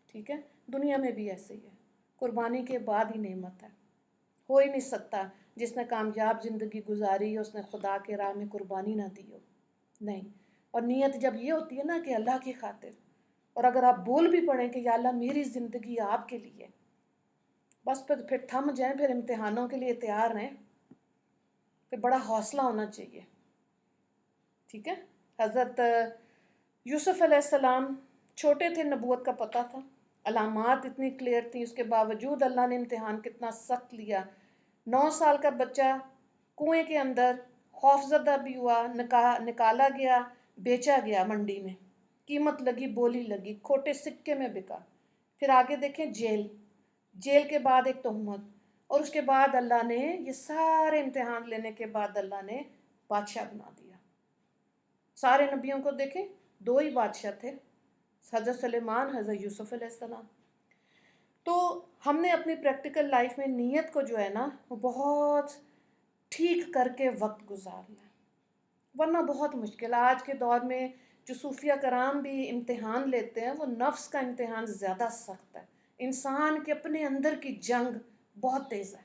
ٹھیک ہے. دنیا میں بھی ایسے ہی ہے، قربانی کے بعد ہی نعمت ہے. ہو ہی نہیں سکتا جس نے کامیاب زندگی گزاری اس نے خدا کے راہ میں قربانی نہ دی ہو. نہیں. اور نیت جب یہ ہوتی ہے نا کہ اللہ کی خاطر، اور اگر آپ بول بھی پڑیں کہ یا اللہ میری زندگی آپ کے لیے، بس پھر تھم جائیں، پھر امتحانوں کے لیے تیار رہیں. پھر بڑا حوصلہ ہونا چاہیے. ٹھیک ہے. حضرت یوسف علیہ السلام چھوٹے تھے، نبوت کا پتہ تھا، علامات اتنی کلیئر تھیں، اس کے باوجود اللہ نے امتحان کتنا سخت لیا. 9 سال کا بچہ کنویں کے اندر خوف زدہ بھی ہوا، نکالا گیا، بیچا گیا منڈی میں، قیمت لگی، بولی لگی، کھوٹے سکے میں بکا. پھر آگے دیکھیں جیل کے بعد ایک تہمت، اور اس کے بعد اللہ نے یہ سارے امتحان لینے کے بعد اللہ نے بادشاہ بنا دیا. سارے نبیوں کو دیکھیں 2 ہی بادشاہ تھے، حضرت سلیمان، حضرت یوسف علیہ السلام. تو ہم نے اپنی پریکٹیکل لائف میں نیت کو جو ہے نا وہ بہت ٹھیک کر کے وقت گزارنا ہے، ورنہ بہت مشکل. آج کے دور میں جو صوفیہ کرام بھی امتحان لیتے ہیں وہ نفس کا امتحان زیادہ سخت ہے. انسان کے اپنے اندر کی جنگ بہت تیز ہے،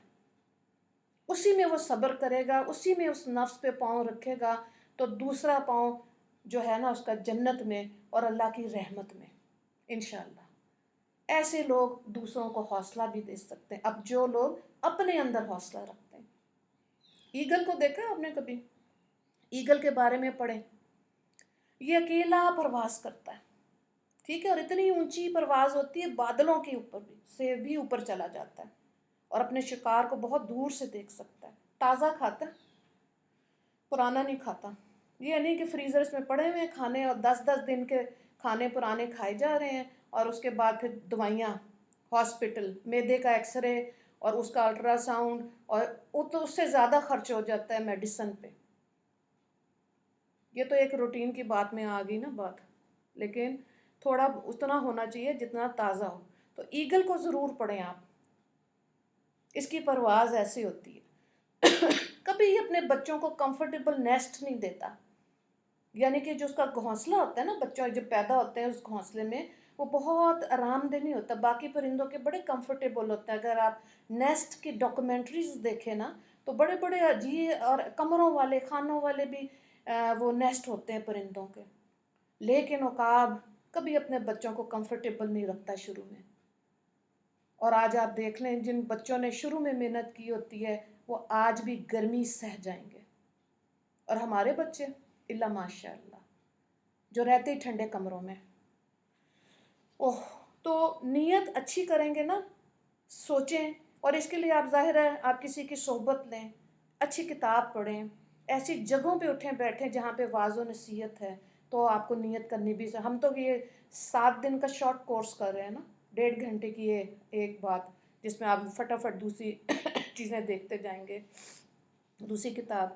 اسی میں وہ صبر کرے گا، اسی میں اس نفس پہ پاؤں رکھے گا تو دوسرا پاؤں جو ہے نا اس کا جنت میں اور اللہ کی رحمت میں انشاءاللہ. ایسے لوگ دوسروں کو حوصلہ بھی دے سکتے ہیں، اب جو لوگ اپنے اندر حوصلہ رکھتے ہیں. ایگل کو دیکھا آپ نے کبھی؟ ایگل کے بارے میں پڑھیں، یہ اکیلا پرواز کرتا ہے، ٹھیک ہے، اور اتنی اونچی پرواز ہوتی ہے بادلوں کے اوپر سے بھی اوپر چلا جاتا ہے اور اپنے شکار کو بہت دور سے دیکھ سکتا ہے. تازہ کھاتا ہے، پرانا نہیں کھاتا. یہ نہیں کہ فریزرز میں پڑے ہوئے ہیں کھانے اور 10 دن کے کھانے پرانے کھائے جا رہے ہیں اور اس کے بعد پھر دوائیاں، ہاسپٹل، معدے کا ایکس رے اور اس کا الٹرا ساؤنڈ، اور تو اس سے زیادہ خرچ ہو جاتا ہے میڈیسن پہ. یہ تو ایک روٹین کی بات میں آ گئی نا بات، لیکن تھوڑا اتنا ہونا چاہیے جتنا تازہ ہو. تو ایگل کو ضرور پڑھیں آپ، اس کی پرواز ایسی ہوتی ہے. کبھی اپنے بچوں کو کمفرٹیبل نیسٹ نہیں دیتا، یعنی کہ جو اس کا گھونسلہ ہوتا ہے نا، بچوں جب پیدا ہوتے ہیں اس گھونسلے میں وہ بہت آرام دہ نہیں ہوتا، باقی پرندوں کے بڑے کمفرٹیبل ہوتے ہیں. اگر آپ نیسٹ کی ڈاکومنٹریز دیکھیں نا تو بڑے بڑے عجیب اور کمروں والے، خانوں والے بھی وہ نیسٹ ہوتے ہیں پرندوں کے. لیکن عقاب کبھی اپنے بچوں کو کمفرٹیبل نہیں رکھتا شروع میں، اور آج آپ دیکھ لیں جن بچوں نے شروع میں محنت کی ہوتی ہے وہ آج بھی گرمی سہ جائیں گے، اور ہمارے بچے الا ماشاء اللہ جو رہتے ہی ٹھنڈے کمروں میں. اوہ، تو نیت اچھی کریں گے نا، سوچیں، اور اس کے لیے آپ ظاہر ہے آپ کسی کی صحبت لیں، اچھی کتاب پڑھیں، ایسی جگہوں پہ اٹھیں بیٹھیں جہاں پہ واعظ و نصیحت ہے، تو آپ کو نیت کرنی بھی. ہم تو یہ 7 دن کا شارٹ کورس کر رہے ہیں نا، 1.5 گھنٹے کی ایک بات جس میں آپ فٹافٹ دوسری چیزیں دیکھتے جائیں گے، دوسری کتاب.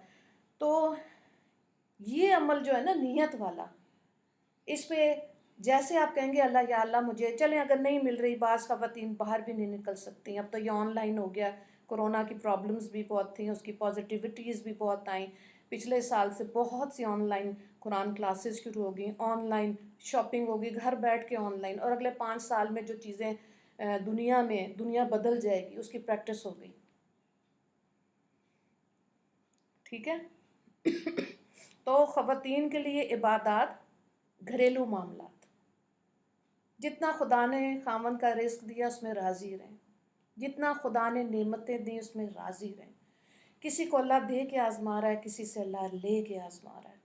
تو یہ عمل جو ہے نا نیت والا، اس پہ جیسے آپ کہیں گے اللہ یا اللہ مجھے، چلیں اگر نہیں مل رہی، بعض خواتین باہر بھی نہیں نکل سکتی، اب تو یہ آن لائن ہو گیا، کورونا کی پرابلمز بھی بہت تھیں، اس کی پازیٹیوٹیز بھی بہت آئیں. پچھلے سال سے بہت سی آن لائن قرآن کلاسز شروع ہو گئیں، آن لائن شاپنگ ہوگی گھر بیٹھ کے آن لائن، اور اگلے 5 سال میں جو چیزیں دنیا بدل جائے گی اس کی پریکٹس ہو گئی. ٹھیک ہے. تو خواتین کے لیے عبادات، گھریلو معاملات، جتنا خدا نے خاوند کا رزق دیا اس میں راضی رہیں، جتنا خدا نے نعمتیں دی اس میں راضی رہیں. کسی کو اللہ دے کے آزما رہا ہے، کسی سے اللہ لے کے آزما رہا ہے،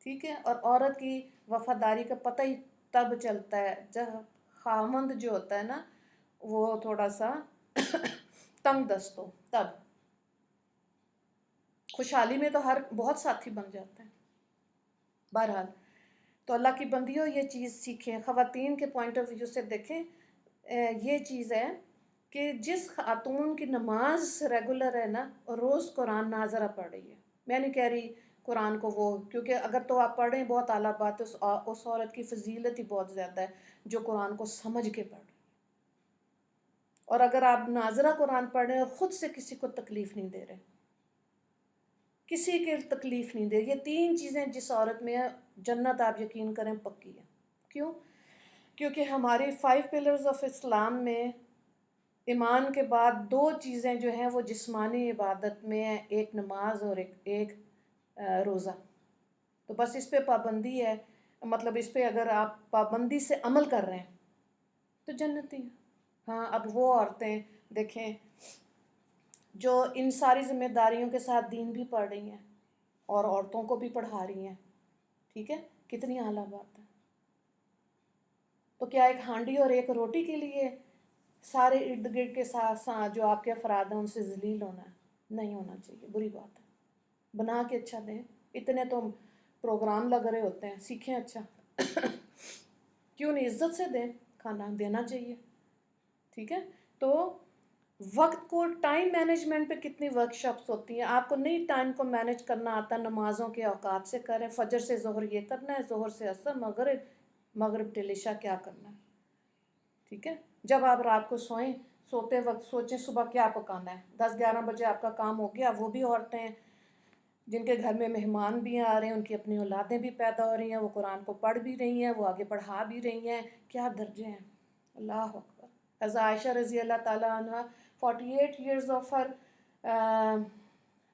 ٹھیک ہے. اور عورت کی وفاداری کا پتہ ہی تب چلتا ہے جب خاوند جو ہوتا ہے نا وہ تھوڑا سا تنگ دست ہو، تب. خوشحالی میں تو بہت ساتھی بن جاتے ہیں. بہرحال تو اللہ کی بندیوں یہ چیز سیکھیں، خواتین کے پوائنٹ آف ویو سے دیکھیں. یہ چیز ہے کہ جس خاتون کی نماز ریگولر ہے نا، روز قرآن ناظرہ پڑھ رہی ہے، میں نہیں کہہ رہی قرآن کو وہ، کیونکہ اگر تو آپ پڑھ رہے ہیں بہت اعلیٰ بات ہے، اس عورت کی فضیلت ہی بہت زیادہ ہے جو قرآن کو سمجھ کے پڑھ رہی ہے. اور اگر آپ ناظرہ قرآن پڑھ رہے ہیں اور خود سے کسی کو تکلیف نہیں دے رہے، کسی کے تکلیف نہیں دے، یہ 3 چیزیں جس عورت میں ہے جنت آپ یقین کریں پکی ہے. کیوں؟ کیونکہ ہماری 5 پلرز آف اسلام میں ایمان کے بعد 2 چیزیں جو ہیں وہ جسمانی عبادت میں ہیں، ایک نماز اور ایک روزہ. تو بس اس پہ پابندی ہے، مطلب اس پہ اگر آپ پابندی سے عمل کر رہے ہیں تو جنتی ہیں. ہاں اب وہ عورتیں دیکھیں جو ان ساری ذمہ داریوں کے ساتھ دین بھی پڑھ رہی ہیں، اور عورتوں کو بھی پڑھا رہی ہیں، ٹھیک ہے، کتنی اعلیٰ بات ہے۔ تو کیا ایک ہانڈی اور ایک روٹی کے لیے سارے ارد گرد کے ساتھ ساتھ جو آپ کے افراد ہیں ان سے ذلیل ہونا ہے؟ نہیں ہونا چاہیے، بری بات ہے۔ بنا کے اچھا دیں، اتنے تو پروگرام لگ رہے ہوتے ہیں، سیکھیں اچھا کیوں نہیں عزت سے دیں، کھانا دینا چاہیے، ٹھیک ہے۔ تو وقت کو ٹائم مینجمنٹ پہ کتنی ورکشاپس ہوتی ہیں، آپ کو نہیں ٹائم کو مینج کرنا آتا، نمازوں کے اوقات سے کریں، فجر سے ظہر یہ کرنا ہے، ظہر سے عصر، مغرب ٹل عشاء کیا کرنا ہے، ٹھیک ہے۔ جب آپ رات کو سوئیں، سوتے وقت سوچیں صبح کیا پکانا ہے، 10-11 بجے آپ کا کام ہو گیا۔ وہ بھی عورتیں ہیں جن کے گھر میں مہمان بھی آ رہے ہیں، ان کی اپنی اولادیں بھی پیدا ہو رہی ہیں، وہ قرآن کو پڑھ بھی رہی ہیں، وہ آگے پڑھا بھی رہی ہیں، کیا درجے ہیں، اللہ اکبر۔ حضرت عائشہ رضی اللہ تعالیٰ عنہ 48 ایئرز آف ہر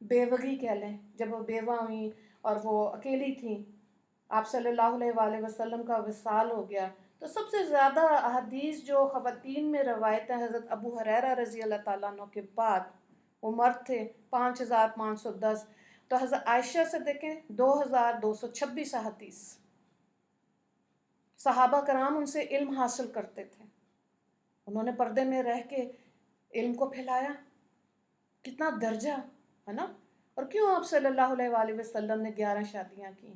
بیوگی کہہ لیں، جب وہ بیوہ ہوئیں اور وہ اکیلی تھیں، آپ صلی اللہ علیہ وآلہ وسلم کا وصال ہو گیا، تو سب سے زیادہ احادیث جو خواتین میں روایت ہیں حضرت ابو ہریرہ رضی اللہ تعالیٰ عنہ کے بعد، وہ مرد تھے 5510، تو حضرت عائشہ سے دیکھیں 2226 احادیث، صحابہ کرام ان سے علم حاصل کرتے تھے، انہوں نے پردے میں رہ کے علم کو پھیلایا، کتنا درجہ ہے نا۔ اور کیوں آپ صلی اللہ علیہ وآلہ وسلم نے 11 شادیاں کی؟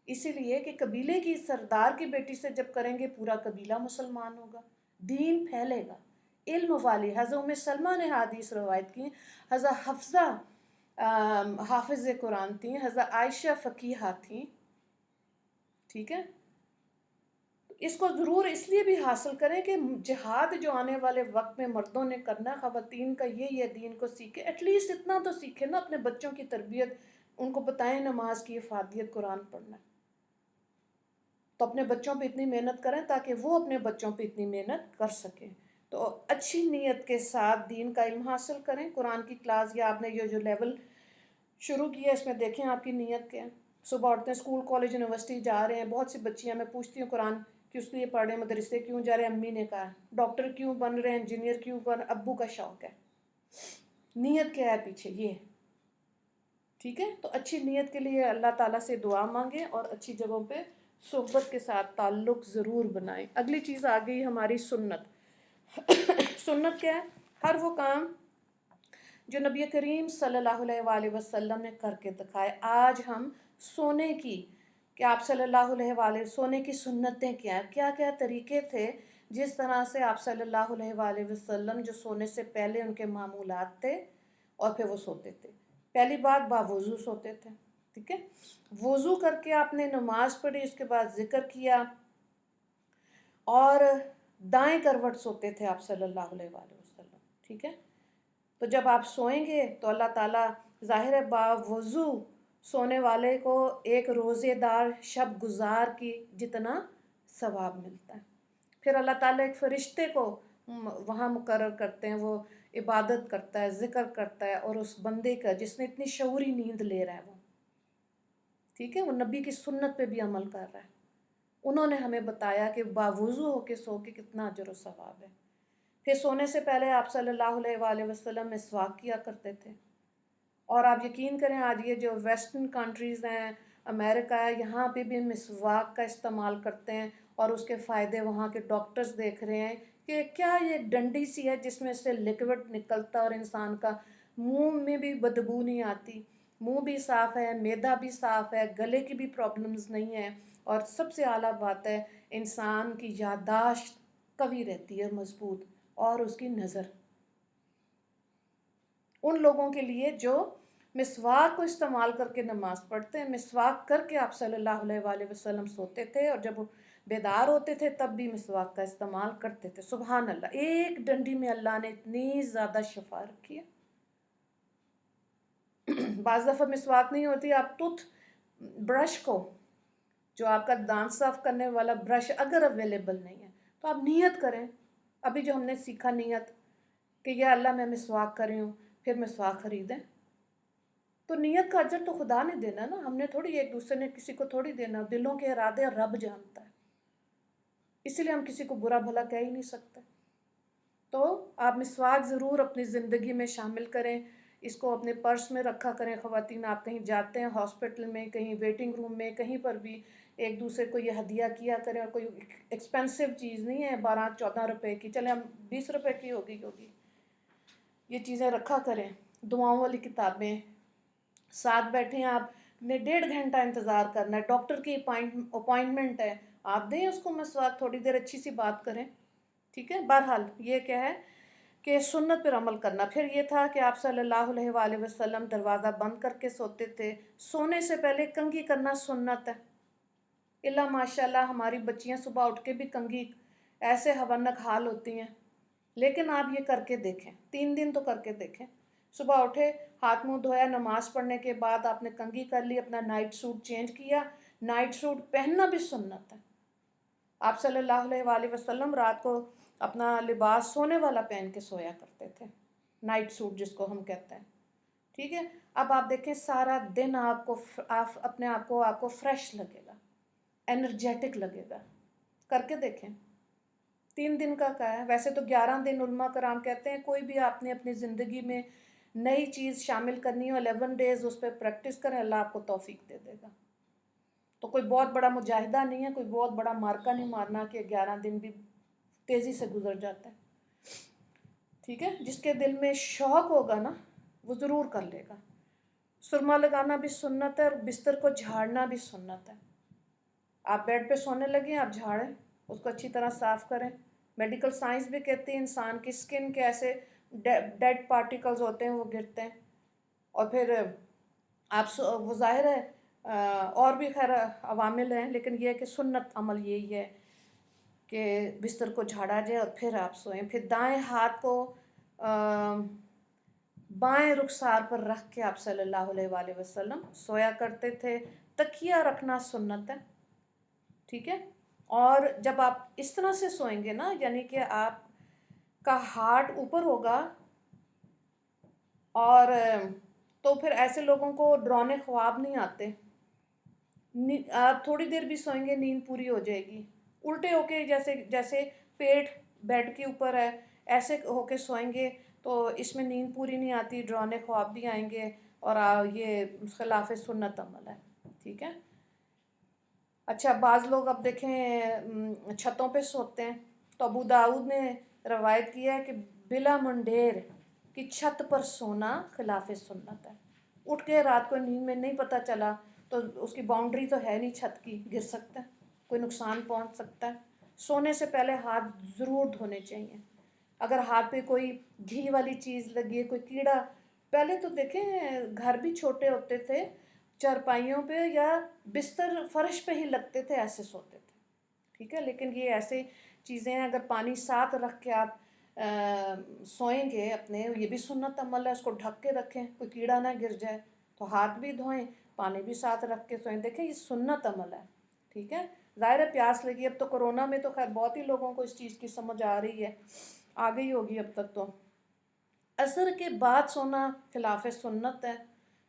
اسی لیے کہ قبیلے کی سردار کی بیٹی سے جب کریں گے پورا قبیلہ مسلمان ہوگا، دین پھیلے گا، علم والی۔ حضرت ام سلمہ نے حدیث روایت کی، حضرت حفصہ حافظ قرآن تھیں، حضرت عائشہ فقیہہ تھیں، ٹھیک ہے۔ اس کو ضرور اس لیے بھی حاصل کریں کہ جہاد جو آنے والے وقت میں مردوں نے کرنا، خواتین کا یہ دین کو سیکھے، ایٹ لیسٹ اتنا تو سیکھے نا، اپنے بچوں کی تربیت، ان کو بتائیں نماز کی افادیت، قرآن پڑھنا، تو اپنے بچوں پہ اتنی محنت کریں تاکہ وہ اپنے بچوں پہ اتنی محنت کر سکیں۔ تو اچھی نیت کے ساتھ دین کا علم حاصل کریں، قرآن کی کلاس یا آپ نے یہ جو لیول شروع کیا اس میں دیکھیں آپ کی نیت کیا ہے۔ صبح اٹھتے ہیں، اسکول کالج یونیورسٹی جا رہے ہیں، بہت سی بچیاں، میں پوچھتی ہوں قرآن کس لیے پڑھ رہے ہیں، مدرسے کیوں جا رہے ہیں، امی نے کہا ڈاکٹر کیوں بن رہے ہیں، انجینئر کیوں ابو کا شوق ہے، نیت کیا ہے پیچھے، یہ ٹھیک ہے۔ تو اچھی نیت کے لیے اللہ تعالیٰ سے دعا مانگیں اور اچھی جگہوں پہ صحبت کے ساتھ تعلق ضرور بنائیں۔ اگلی چیز آ گئی ہماری سنت۔ سنت کیا ہے؟ ہر وہ کام جو نبی کریم صلی اللہ علیہ وآلہ وسلم نے کر کے دکھائے۔ آج ہم سونے کی، کہ آپ صلی اللہ علیہ وآلہ سونے کی سنتیں کیا ہیں، کیا کیا طریقے تھے جس طرح سے آپ صلی اللہ علیہ وآلہ وسلم جو سونے سے پہلے ان کے معمولات تھے اور پھر وہ سوتے تھے۔ پہلی بات، باوضو سوتے تھے، ٹھیک ہے۔ وضو کر کے آپ نے نماز پڑھی، اس کے بعد ذکر کیا، اور دائیں کروٹ سوتے تھے آپ صلی اللہ علیہ وآلہ وسلم، ٹھیک ہے۔ تو جب آپ سوئیں گے تو اللہ تعالیٰ ظاہر باوضو سونے والے کو ایک روزے دار شب گزار کی جتنا ثواب ملتا ہے۔ پھر اللہ تعالیٰ ایک فرشتے کو وہاں مقرر کرتے ہیں، وہ عبادت کرتا ہے، ذکر کرتا ہے، اور اس بندے کا جس نے اتنی شعوری نیند لے رہا ہے وہ، ٹھیک ہے، وہ نبی کی سنت پہ بھی عمل کر رہا ہے۔ انہوں نے ہمیں بتایا کہ باوضو ہو کے سو کے کتنا اجر و ثواب ہے۔ پھر سونے سے پہلے آپ صلی اللہ علیہ وآلہ وسلم مسواک کیا کرتے تھے، اور آپ یقین کریں آج یہ جو ویسٹرن کنٹریز ہیں، امریکہ ہے، یہاں پہ بھی مسواک کا استعمال کرتے ہیں، اور اس کے فائدے وہاں کے ڈاکٹرز دیکھ رہے ہیں کہ کیا یہ ڈنڈی سی ہے جس میں سے لیکوڈ نکلتا اور انسان کا منہ میں بھی بدبو نہیں آتی، منہ بھی صاف ہے، معدہ بھی صاف ہے، گلے کی بھی پرابلمز نہیں ہیں، اور سب سے اعلیٰ بات ہے انسان کی یادداشت قوی رہتی ہے، مضبوط، اور اس کی نظر۔ ان لوگوں کے لیے جو مسواک کو استعمال کر کے نماز پڑھتے ہیں، مسواک کر کے آپ صلی اللہ علیہ وآلہ وسلم سوتے تھے، اور جب وہ بیدار ہوتے تھے تب بھی مسواک کا استعمال کرتے تھے۔ سبحان اللہ، ایک ڈنڈی میں اللہ نے اتنی زیادہ شفا رکھی ہے۔ بعض دفعہ مسواک نہیں ہوتی، آپ ٹوتھ برش کو، جو آپ کا دانت صاف کرنے والا برش اگر اویلیبل نہیں ہے تو آپ نیت کریں، ابھی جو ہم نے سیکھا نیت کہ یا اللہ میں مسواک کر رہی ہوں، پھر مسواک خریدیں، تو نیت کا اجر تو خدا نے دینا نا، ہم نے تھوڑی، ایک دوسرے نے کسی کو تھوڑی دینا، دلوں کے ارادے رب جانتا ہے، اسی لیے ہم کسی کو برا بھلا کہہ ہی نہیں سکتے۔ تو آپ مسواک ضرور اپنی زندگی میں شامل کریں، اس کو اپنے پرس میں رکھا کریں خواتین. آپ کہیں جاتے ہیں ہاسپٹل میں, کہیں ویٹنگ روم میں, کہیں پر بھی ایک دوسرے کو یہ ہدیہ کیا کریں. اور کوئی ایکسپینسو چیز نہیں ہے 12-14 روپے کی, چلیں ہم 20 روپے کی ہوگی. یہ چیزیں رکھا کریں. دعاؤں والی کتابیں ساتھ بیٹھیں. آپ نے 1.5 گھنٹہ انتظار کرنا ہے, ڈاکٹر کی اپوائنٹمنٹ ہے, آپ دیں اس کو مسواک, تھوڑی دیر اچھی سی بات کریں. ٹھیک ہے. بہرحال یہ کیا ہے کہ سنت پر عمل کرنا. پھر یہ تھا کہ آپ صلی اللہ علیہ وآلہ وسلم دروازہ بند کر کے سوتے تھے. سونے سے پہلے کنگھی کرنا سنت ہے. اللہ ماشاء اللہ ہماری بچیاں صبح اٹھ کے بھی کنگھی, ایسے ہونک حال ہوتی ہیں. لیکن آپ یہ کر کے دیکھیں, 3 دن تو کر کے دیکھیں. صبح اٹھے, ہاتھ منہ دھویا, نماز پڑھنے کے بعد آپ نے کنگھی کر لی, اپنا نائٹ سوٹ چینج کیا. نائٹ سوٹ پہننا بھی سنت ہے. آپ صلی اللہ علیہ وآلہ وسلم رات کو اپنا لباس سونے والا پہن کے سویا کرتے تھے, نائٹ سوٹ جس کو ہم کہتے ہیں. ٹھیک ہے. اب آپ دیکھیں سارا دن آپ کو اپنے آپ کو فریش لگے گا, انرجیٹک لگے گا. کر کے دیکھیں. 3 دن کا کیا ہے, ویسے تو 11 دن علماء کرام کہتے ہیں. کوئی بھی آپ نے اپنی زندگی میں نئی چیز شامل کرنی ہو 11 ڈیز اس پہ پریکٹس کریں, اللہ آپ کو توفیق دے دے گا. تو کوئی بہت بڑا مجاہدہ نہیں ہے, کوئی بہت بڑا مارکا نہیں مارنا کہ 11 دن بھی تیزی سے گزر جاتا ہے. ٹھیک ہے. جس کے دل میں شوق ہوگا نا وہ ضرور کر لے گا. سرما لگانا بھی سنت ہے, اور بستر کو جھاڑنا بھی سنت ہے. آپ بیڈ پہ سونے لگیں, آپ جھاڑیں, اس کو اچھی طرح صاف کریں. میڈیکل سائنس بھی کہتی ہے انسان کی سکن کے ایسے ڈیڈ پارٹیکلز ہوتے ہیں وہ گرتے ہیں. اور پھر آپ وہ ظاہر ہے اور بھی خیر عوامل ہیں, لیکن یہ ہے کہ سنت عمل یہی ہے کہ بستر کو جھاڑا جائے اور پھر آپ سوئیں. پھر دائیں ہاتھ کو بائیں رخسار پر رکھ کے آپ صلی اللہ علیہ وآلہ وسلم سویا کرتے تھے. تکیہ رکھنا سنت ہے. ٹھیک ہے. اور جب آپ اس طرح سے سوئیں گے نا, یعنی کہ آپ کا ہارٹ اوپر ہوگا, اور تو پھر ایسے لوگوں کو ڈراؤنے خواب نہیں آتے. آپ تھوڑی دیر بھی سوئیں گے نیند پوری ہو جائے گی. الٹے ہو کے جیسے پیٹ بیڈ کے اوپر ہے ایسے ہو کے سوئیں گے تو اس میں نیند پوری نہیں آتی, ڈراؤنے خواب بھی آئیں گے, اور یہ خلاف سنت عمل ہے. ٹھیک ہے. اچھا, بعض لوگ اب دیکھیں چھتوں پہ سوتے ہیں, تو ابو داؤد نے روایت کیا ہے کہ بلا منڈیر کی چھت پر سونا خلاف سنت ہے. اٹھ کے رات کو نیند میں نہیں پتہ چلا تو اس کی باؤنڈری تو ہے نہیں چھت کی, گر سکتا ہے, کوئی نقصان پہنچ سکتا ہے. سونے سے پہلے ہاتھ ضرور دھونے چاہیے. اگر ہاتھ پہ کوئی گھی والی چیز لگی ہے, کوئی کیڑا, پہلے تو دیکھیں گھر بھی چھوٹے ہوتے تھے, چارپائیوں پہ یا بستر فرش پہ ہی لگتے تھے, ایسے سوتے تھے. ٹھیک ہے. لیکن یہ ایسے چیزیں ہیں, اگر پانی ساتھ رکھ کے آپ سوئیں گے اپنے, یہ بھی سنت عمل ہے, اس کو ڈھک کے رکھیں کوئی کیڑا نہ گر جائے. تو ہاتھ بھی دھوئیں, پانی بھی ساتھ رکھ کے سوئیں. دیکھیں یہ سنت عمل ہے. ٹھیک ہے. ظاہر ہے پیاس لگی, اب تو کرونا میں تو خیر بہت ہی لوگوں کو اس چیز کی سمجھ آ رہی ہے, آ گئی ہوگی اب تک. تو عصر کے بعد سونا خلاف سنت ہے.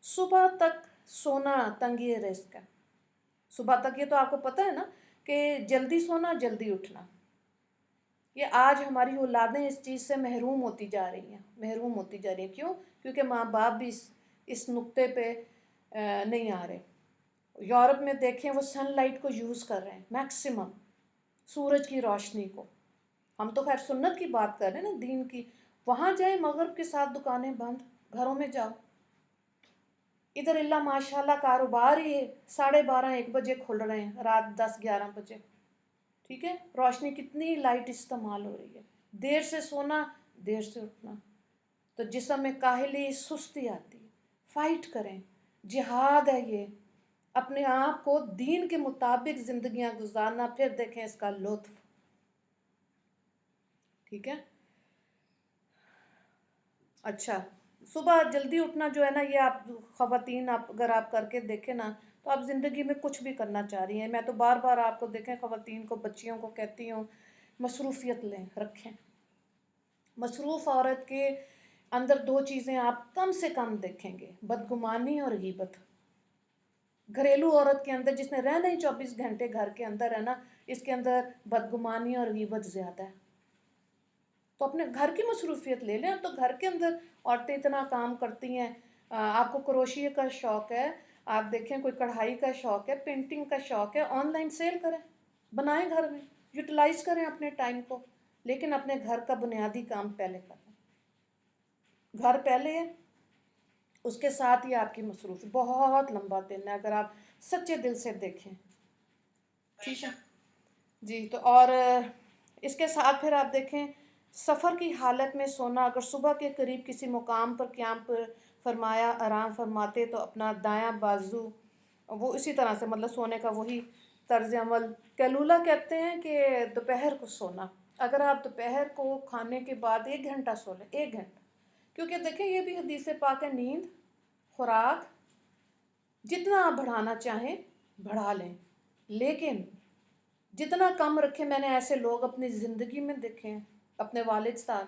صبح تک سونا تنگی رزق ہے. صبح تک یہ تو آپ کو پتہ ہے نا کہ جلدی سونا جلدی اٹھنا. یہ آج ہماری اولادیں اس چیز سے محروم ہوتی جا رہی ہیں. کیوں؟ کیونکہ ماں باپ بھی اس نقطے پہ نہیں آ رہے. یورپ میں دیکھیں وہ سن لائٹ کو یوز کر رہے ہیں میکسیمم, سورج کی روشنی کو. ہم تو خیر سنت کی بات کر رہے ہیں نا, دین کی. وہاں جائیں مغرب کے ساتھ دکانیں بند, گھروں میں جاؤ. ادھر اللہ ماشاء اللہ کاروبار ہی 12:30-1 بجے کھل رہے ہیں, رات 10-11 بجے. ٹھیک ہے. روشنی کتنی لائٹ استعمال ہو رہی ہے. دیر سے سونا دیر سے اٹھنا, تو جسم میں کاہلی سستی آتی ہے. فائٹ کریں, جہاد ہے یہ. اپنے آپ کو دین کے مطابق زندگیاں گزارنا, پھر دیکھیں اس کا لطف. ٹھیک ہے. اچھا, صبح جلدی اٹھنا جو ہے نا, یہ آپ خواتین اگر آپ کر کے دیکھیں نا تو آپ زندگی میں کچھ بھی کرنا چاہ رہی ہیں. میں تو بار بار آپ کو دیکھیں خواتین کو, بچیوں کو کہتی ہوں مصروفیت لیں, رکھیں. مصروف عورت کے اندر 2 چیزیں آپ کم سے کم دیکھیں گے, بدگمانی اور غیبت. گھریلو عورت کے اندر جس نے رہنا ہی 24 گھنٹے گھر کے اندر ہے نا, اس کے اندر بدگمانی اور غیبت زیادہ ہے. تو اپنے گھر کی مصروفیت لے لیں. اب تو گھر کے اندر عورتیں اتنا کام کرتی ہیں. آپ کو کروشیے کا شوق ہے، آپ دیکھیں کوئی کڑھائی کا شوق ہے، پینٹنگ کا شوق ہے، آن لائن سیل کریں، بنائیں گھر میں، یوٹیلائز کریں اپنے ٹائم کو. لیکن اپنے گھر کا بنیادی کام پہلے کریں. گھر پہلے ہے، اس کے ساتھ ہی آپ کی مصروف بہت لمبا دن ہے اگر آپ سچے دل سے دیکھیں. ٹھیک ہے جی. تو اور اس کے ساتھ پھر آپ دیکھیں سفر کی حالت میں سونا. اگر صبح کے قریب کسی مقام پر قیام فرمایا، آرام فرماتے تو اپنا دایاں بازو وہ اسی طرح سے مطلب سونے کا وہی طرز عمل. کیلولا کہتے ہیں کہ دوپہر کو سونا. اگر آپ دوپہر کو کھانے کے بعد 1 گھنٹہ سو لیں، 1 گھنٹہ، کیونکہ دیکھیں یہ بھی حدیث پاک ہے، نیند، خوراک جتنا آپ بڑھانا چاہیں بڑھا لیں، لیکن جتنا کم رکھیں. میں نے ایسے لوگ اپنی زندگی میں دیکھے ہیں، اپنے والد صاحب،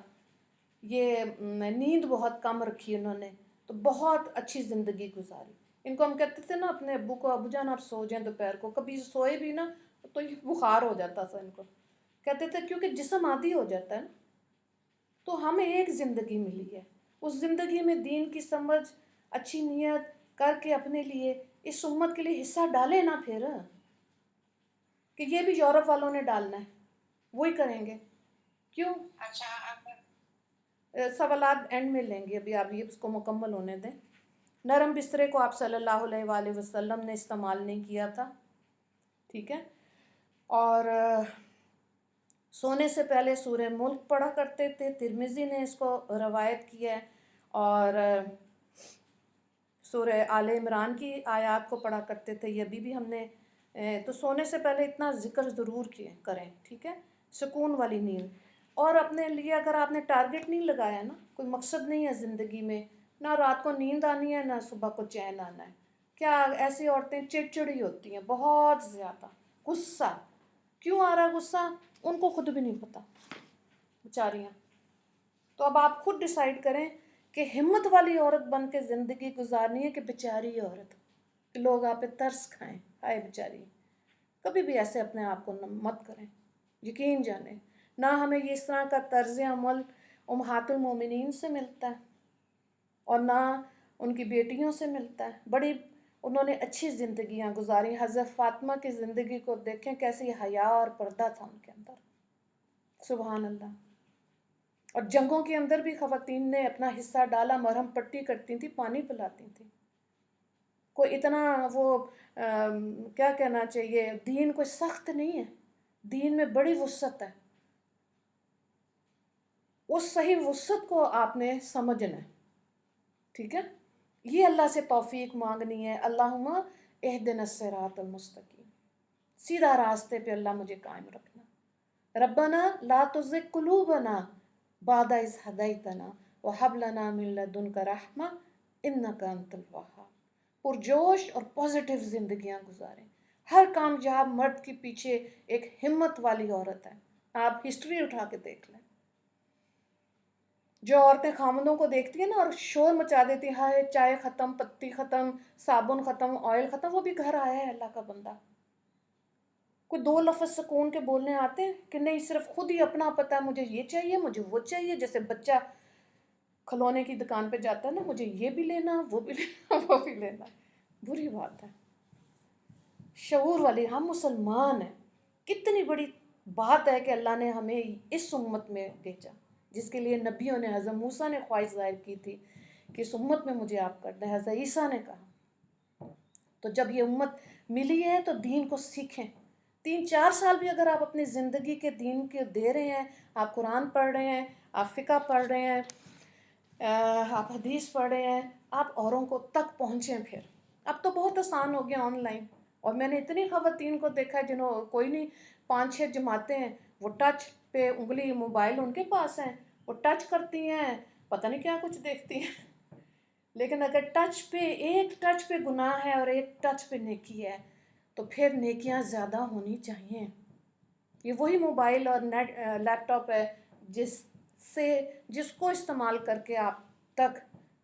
یہ نیند بہت کم رکھی انہوں نے تو بہت اچھی زندگی گزاری. ان کو ہم کہتے تھے نا اپنے ابو کو، ابو جان آپ سو جائیں دوپہر کو. کبھی سوئے بھی نا تو یہ بخار ہو جاتا تھا ان کو. کہتے تھے کیونکہ جسم عادی ہو جاتا ہے نا. تو ہمیں ایک زندگی ملی ہے، اس زندگی میں دین کی سمجھ، اچھی نیت کر کے اپنے لیے اس امت کے لیے حصہ ڈالیں نا. پھر کہ یہ بھی یورپ والوں نے ڈالنا ہے، وہی کریں گے. کیوں؟ سوالات اینڈ میں لیں گے، ابھی آپ یہ اس کو مکمل ہونے دیں. نرم بسترے کو آپ صلی اللہ علیہ وآلہ وسلم نے استعمال نہیں کیا تھا. ٹھیک ہے. اور سونے سے پہلے سورہ ملک پڑھا کرتے تھے، ترمذی نے اس کو روایت کیا ہے. اور سورہ آل عمران کی آیات کو پڑھا کرتے تھے. یہ بھی ہم نے تو سونے سے پہلے اتنا ذکر ضرور کریں. ٹھیک ہے. سکون والی نیند. اور اپنے لیے اگر آپ نے ٹارگٹ نہیں لگایا نا، کوئی مقصد نہیں ہے زندگی میں، نہ رات کو نیند آنی ہے نہ صبح کو چین آنا ہے. کیا ایسی عورتیں چڑچڑی ہوتی ہیں بہت زیادہ، غصہ کیوں آ رہا ہے، غصہ ان کو خود بھی نہیں پتہ بیچاریاں. تو اب آپ خود ڈیسائیڈ کریں کہ ہمت والی عورت بن کے زندگی گزارنی ہے کہ بیچاری عورت، کہ لوگ آپ پہ ترس کھائیں، ہائے بیچاری. کبھی بھی ایسے اپنے آپ کو مت کریں. یقین جانیں نہ ہمیں یہ اس طرح کا طرز عمل امہات المومنین سے ملتا ہے اور نہ ان کی بیٹیوں سے ملتا ہے. بڑی انہوں نے اچھی زندگیاں گزاری. حضرت فاطمہ کی زندگی کو دیکھیں کیسی حیا اور پردہ تھا ان کے اندر. سبحان اللہ. اور جنگوں کے اندر بھی خواتین نے اپنا حصہ ڈالا، مرہم پٹی کرتی تھیں، پانی پلاتی تھیں. کوئی اتنا وہ کیا کہنا چاہیے، دین کوئی سخت نہیں ہے، دین میں بڑی وسعت ہے. اس صحیح وسعت کو آپ نے سمجھنا ہے. ٹھیک ہے. یہ اللہ سے توفیق مانگنی ہے. اللہم اہدنا الصراط المستقیم، سیدھا راستے پہ اللہ مجھے قائم رکھنا. ربنا لا تزغ قلوبنا بعد اذ ہدیتنا وہب لنا من لدنک رحمہ انک انت الوہاب. پرجوش اور پازیٹیو زندگیاں گزاریں. ہر کامیاب مرد کے پیچھے ایک ہمت والی عورت ہے. آپ ہسٹری اٹھا کے دیکھ لیں. جو عورتیں خامدوں کو دیکھتی ہیں نا اور شور مچا دیتی ہیں، ہائے چائے ختم، پتی ختم، صابن ختم، آئل ختم، وہ بھی گھر آیا ہے اللہ کا بندہ. کوئی 2 لفظ سکون کے بولنے آتے ہیں کہ نہیں، صرف خود ہی اپنا پتہ ہے مجھے یہ چاہیے، مجھے وہ چاہیے. جیسے بچہ کھلونے کی دکان پہ جاتا ہے نا، مجھے یہ بھی لینا، وہ بھی لینا، وہ بھی لینا. بری بات ہے. شعور والی ہم مسلمان ہیں. کتنی بڑی بات ہے کہ اللہ نے ہمیں اس امت میں بھیجا جس کے لیے نبیوں نے، حضرت موسیٰ نے خواہش ظاہر کی تھی کہ اس امت میں مجھے آپ کر دیں. حضرت عیسیٰ نے کہا. تو جب یہ امت ملی ہے تو دین کو سیکھیں. 3-4 سال بھی اگر آپ اپنی زندگی کے دین کے دے رہے ہیں، آپ قرآن پڑھ رہے ہیں، آپ فقہ پڑھ رہے ہیں، آپ حدیث پڑھ رہے ہیں، آپ اوروں کو تک پہنچیں. پھر اب تو بہت آسان ہو گیا آن لائن. اور میں نے اتنی خواتین کو دیکھا ہے جنہوں کوئی نہیں 5-6 جماعتیں ہیں، وہ ٹچ پہ انگلی، موبائل ان کے پاس ہیں، وہ ٹچ کرتی ہیں، پتہ نہیں کیا کچھ دیکھتی ہیں. لیکن اگر ایک ٹچ پہ گناہ ہے اور ایک ٹچ پہ نیکی ہے تو پھر نیکیاں زیادہ ہونی چاہیے. یہ وہی موبائل اور لیپ ٹاپ ہے جس کو استعمال کر کے آپ تک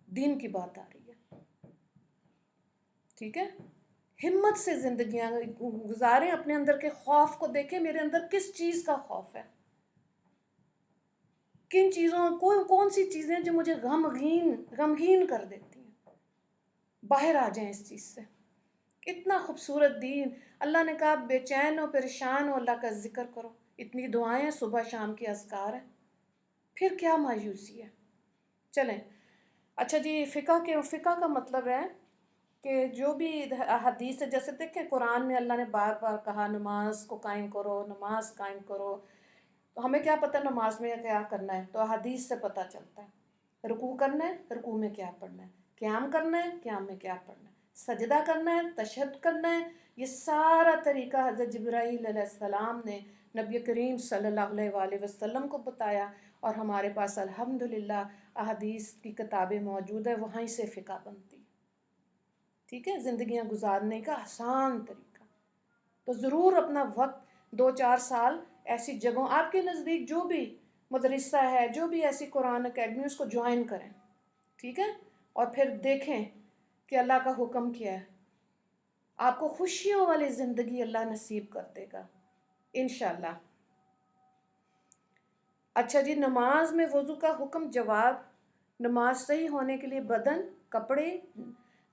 دین کی بات آ رہی ہے. ٹھیک ہے. ہمت سے زندگیاں گزاریں. اپنے اندر کے خوف کو دیکھیں، میرے اندر کس چیز کا خوف ہے. کن چیزوں کون سی چیزیں جو مجھے غمگین کر دیتی ہیں، باہر آ جائیں اس چیز سے۔ اتنا خوبصورت دین، اللہ نے کہا بے چین ہو پریشان ہو اللہ کا ذکر کرو، اتنی دعائیں صبح شام کی اذکار ہیں، پھر کیا مایوسی ہے۔ چلیں اچھا جی، فقہ کا مطلب ہے کہ جو بھی حدیث ہے، جیسے دیکھیں قرآن میں اللہ نے بار بار کہا نماز کو قائم کرو، نماز قائم کرو، تو ہمیں کیا پتہ نماز میں کیا کرنا ہے؟ تو حدیث سے پتہ چلتا ہے۔ رکوع کرنا ہے، رکوع میں کیا پڑھنا ہے، قیام کرنا ہے، قیام میں کیا پڑھنا ہے، سجدہ کرنا ہے، تشہد کرنا ہے، یہ سارا طریقہ حضرت جبرائیل علیہ السلام نے نبی کریم صلی اللہ علیہ وآلہ وسلم کو بتایا، اور ہمارے پاس الحمدللہ احادیث کی کتابیں موجود ہیں، وہیں سے فقہ بنتی ہے۔ ٹھیک ہے، زندگیاں گزارنے کا آسان طریقہ۔ تو ضرور اپنا وقت 2-4 سال ایسی جگہوں، آپ کے نزدیک جو بھی مدرسہ ہے، جو بھی ایسی قرآن اکیڈمی، اس کو جوائن کریں، ٹھیک ہے، اور پھر دیکھیں کہ اللہ کا حکم کیا ہے۔ آپ کو خوشیوں والی زندگی اللہ نصیب کر دے گا انشاءاللہ۔ اچھا جی، نماز میں وضو کا حکم جواب، نماز صحیح ہونے کے لیے بدن، کپڑے،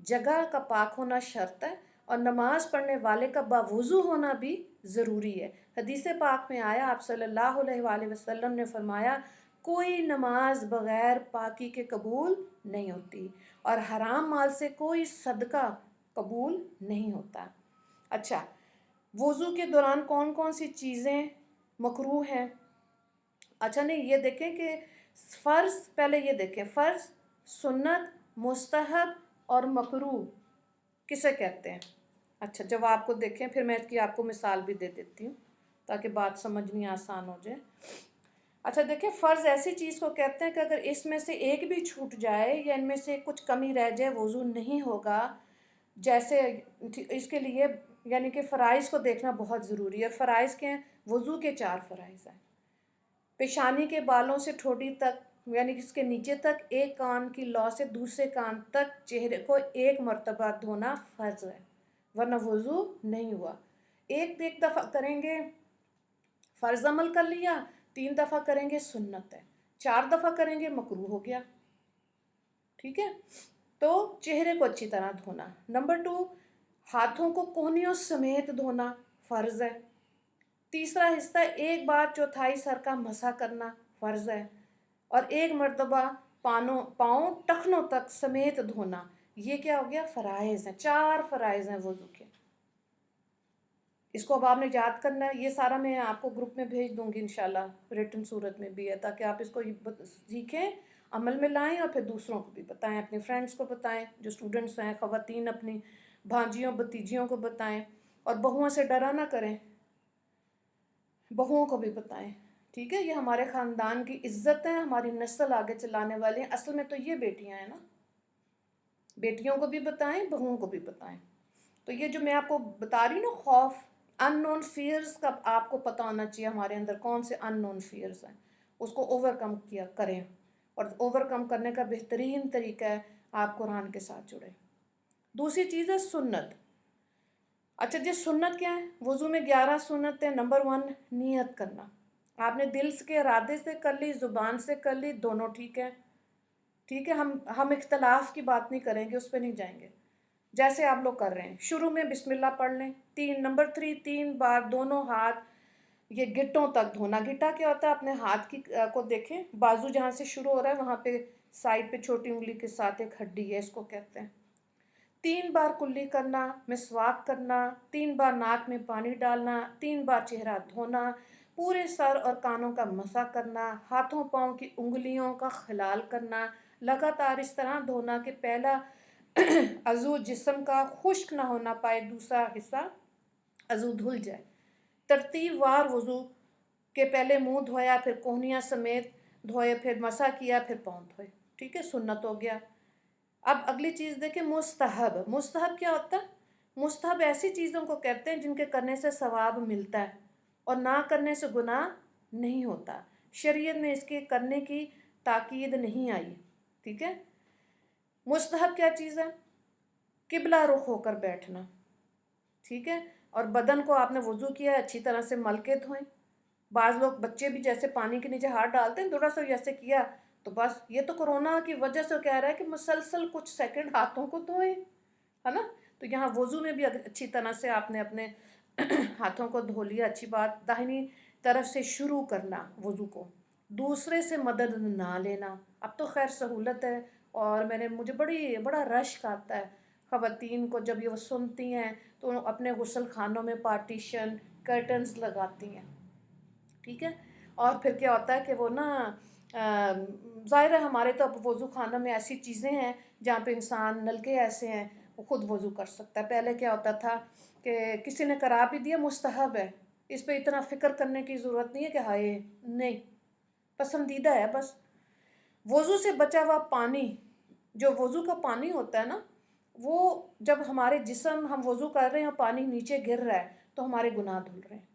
جگہ کا پاک ہونا شرط ہے، اور نماز پڑھنے والے کا باوضو ہونا بھی ضروری ہے۔ حدیث پاک میں آیا، آپ صلی اللہ علیہ وآلہ وسلم نے فرمایا کوئی نماز بغیر پاکی کے قبول نہیں ہوتی، اور حرام مال سے کوئی صدقہ قبول نہیں ہوتا۔ اچھا، وضو کے دوران کون کون سی چیزیں مکروہ ہیں؟ اچھا نہیں، یہ دیکھیں کہ فرض، پہلے یہ دیکھیں فرض، سنت، مستحب اور مکروہ کسے کہتے ہیں؟ اچھا جواب کو دیکھیں، پھر میں اس کی آپ کو مثال بھی دے دیتی ہوں تاکہ بات سمجھنی آسان ہو جائے۔ اچھا دیکھیں، فرض ایسی چیز کو کہتے ہیں کہ اگر اس میں سے ایک بھی چھوٹ جائے یا ان میں سے کچھ کمی رہ جائے وضو نہیں ہوگا۔ جیسے اس کے لیے یعنی کہ فرائض کو دیکھنا بہت ضروری ہے۔ فرائض کے ہیں، وضو کے 4 فرائض ہیں۔ پیشانی کے بالوں سے ٹھوڑی تک یعنی کہ اس کے نیچے تک، ایک کان کی لو سے دوسرے کان تک چہرے کو 1 مرتبہ دھونا فرض ہے، ورنہ وضو نہیں ہوا۔ ایک دفعہ کریں گے فرض عمل کر لیا، 3 دفعہ کریں گے سنت ہے، 4 دفعہ کریں گے مکروہ ہو گیا۔ ٹھیک ہے، تو چہرے کو اچھی طرح دھونا۔ نمبر 2، ہاتھوں کو کونیوں سمیت دھونا فرض ہے۔ تیسرا حصہ، ایک بار چوتھائی سر کا مسح کرنا فرض ہے، اور 1 مرتبہ پاؤں ٹخنوں تک سمیت دھونا۔ یہ کیا ہو گیا؟ فرائض ہیں، 4 فرائض ہیں وضو کے۔ اس کو اب آپ نے یاد کرنا ہے، یہ سارا میں آپ کو گروپ میں بھیج دوں گی انشاءاللہ، ریٹن صورت میں بھی ہے، تاکہ آپ اس کو سیکھیں، عمل میں لائیں، اور پھر دوسروں کو بھی بتائیں، اپنے فرینڈس کو بتائیں، جو اسٹوڈنٹس ہیں، خواتین اپنی بھانجیوں بھتیجیوں کو بتائیں، اور بہوؤں سے ڈرا نہ کریں، بہوؤں کو بھی بتائیں۔ ٹھیک ہے، یہ ہمارے خاندان کی عزت ہے، ہماری نسل آگے چلانے والے ہیں، اصل میں تو یہ بیٹیاں ہیں نا، بیٹیوں کو بھی بتائیں، بہوؤں کو بھی بتائیں۔ تو یہ جو میں آپ کو بتا رہی ہوں نا، خوف، ان نون فیئرز کا آپ کو پتہ ہونا چاہیے ہمارے اندر کون سے ان نون فیئرز ہیں، اس کو اوور کم کریں، اور اوور کم کرنے کا بہترین طریقہ ہے آپ قرآن کے ساتھ جڑیں۔ دوسری چیز ہے سنت۔ اچھا جی، سنت کیا ہے؟ وضو میں 11 سنت ہے۔ نمبر 1، نیت کرنا، آپ نے دل کے ارادے سے کر لی، زبان سے کر لی، دونوں ٹھیک ہے۔ ٹھیک ہے، ہم اختلاف کی بات نہیں کریں گے، اس پہ نہیں جائیں گے، جیسے آپ لوگ کر رہے ہیں۔ شروع میں بسم اللہ پڑھ لیں۔ نمبر 3، 3 بار دونوں ہاتھ یہ گٹوں تک دھونا۔ گٹا کیا ہوتا ہے؟ اپنے ہاتھ کو دیکھیں، بازو جہاں سے شروع ہو رہا ہے وہاں پہ سائڈ پہ چھوٹی انگلی کے ساتھ ایک ہڈی ہے، اس کو کہتے ہیں۔ 3 بار کلی کرنا، مسواک کرنا، 3 بار ناک میں پانی ڈالنا، 3 بار چہرہ دھونا، پورے سر اور کانوں کا مسح کرنا، ہاتھوں پاؤں کی انگلیوں کا خلال کرنا، لگاتار اس طرح دھونا کہ پہلا عضو جسم کا خشک نہ ہونا پائے، دوسرا حصہ عضو دھل جائے۔ ترتیب وار وضو کہ پہلے منہ دھویا، پھر کوہنیاں سمیت دھوئے، پھر مسح کیا، پھر پاؤں دھوئے۔ ٹھیک ہے، سنت ہو گیا۔ اب اگلی چیز دیکھیں، مستحب۔ مستحب کیا ہوتا ہے؟ مستحب ایسی چیزوں کو کہتے ہیں جن کے کرنے سے ثواب ملتا ہے اور نہ کرنے سے گناہ نہیں ہوتا۔ شریعت میں اس کے کرنے کی تاکید نہیں آئی۔ ٹھیک ہے، مستحب کیا چیز ہے؟ قبلہ رخ ہو کر بیٹھنا۔ ٹھیک ہے، اور بدن کو آپ نے وضو کیا ہے، اچھی طرح سے مل کے دھوئیں۔ بعض لوگ بچے بھی جیسے پانی کے نیچے ہاتھ ڈالتے ہیں، تھوڑا سا ایسے کیا تو بس، یہ تو کرونا کی وجہ سے کہہ رہا ہے کہ مسلسل کچھ سیکنڈ ہاتھوں کو دھوئیں، ہے نا. تو یہاں وضو میں بھی اچھی طرح سے آپ نے اپنے ہاتھوں کو دھو لیا. اچھی بات. داہنی طرف سے شروع کرنا وضو کو، دوسرے سے مدد نہ لینا. اب تو خیر سہولت ہے، اور مجھے بڑا رشک آتا ہے خواتین کو جب یہ وہ سنتی ہیں تو اپنے غسل خانوں میں پارٹیشن کرٹنز لگاتی ہیں. ٹھیک ہے. اور پھر کیا ہوتا ہے کہ وہ نا ظاہر ہے ہمارے تو اب وضو خانوں میں ایسی چیزیں ہیں جہاں پہ انسان نلکے ایسے ہیں وہ خود وضو کر سکتا ہے. پہلے کیا ہوتا تھا کہ کسی نے کرا بھی دیا مستحب ہے، اس پہ اتنا فکر کرنے کی ضرورت نہیں ہے کہ ہائے، نہیں، پسندیدہ ہے بس. وضو سے بچا ہوا پانی، جو وضو کا پانی ہوتا ہے نا، وہ جب ہمارے جسم ہم وضو کر رہے ہیں اور پانی نیچے گر رہا ہے تو ہمارے گناہ دھل رہے ہیں.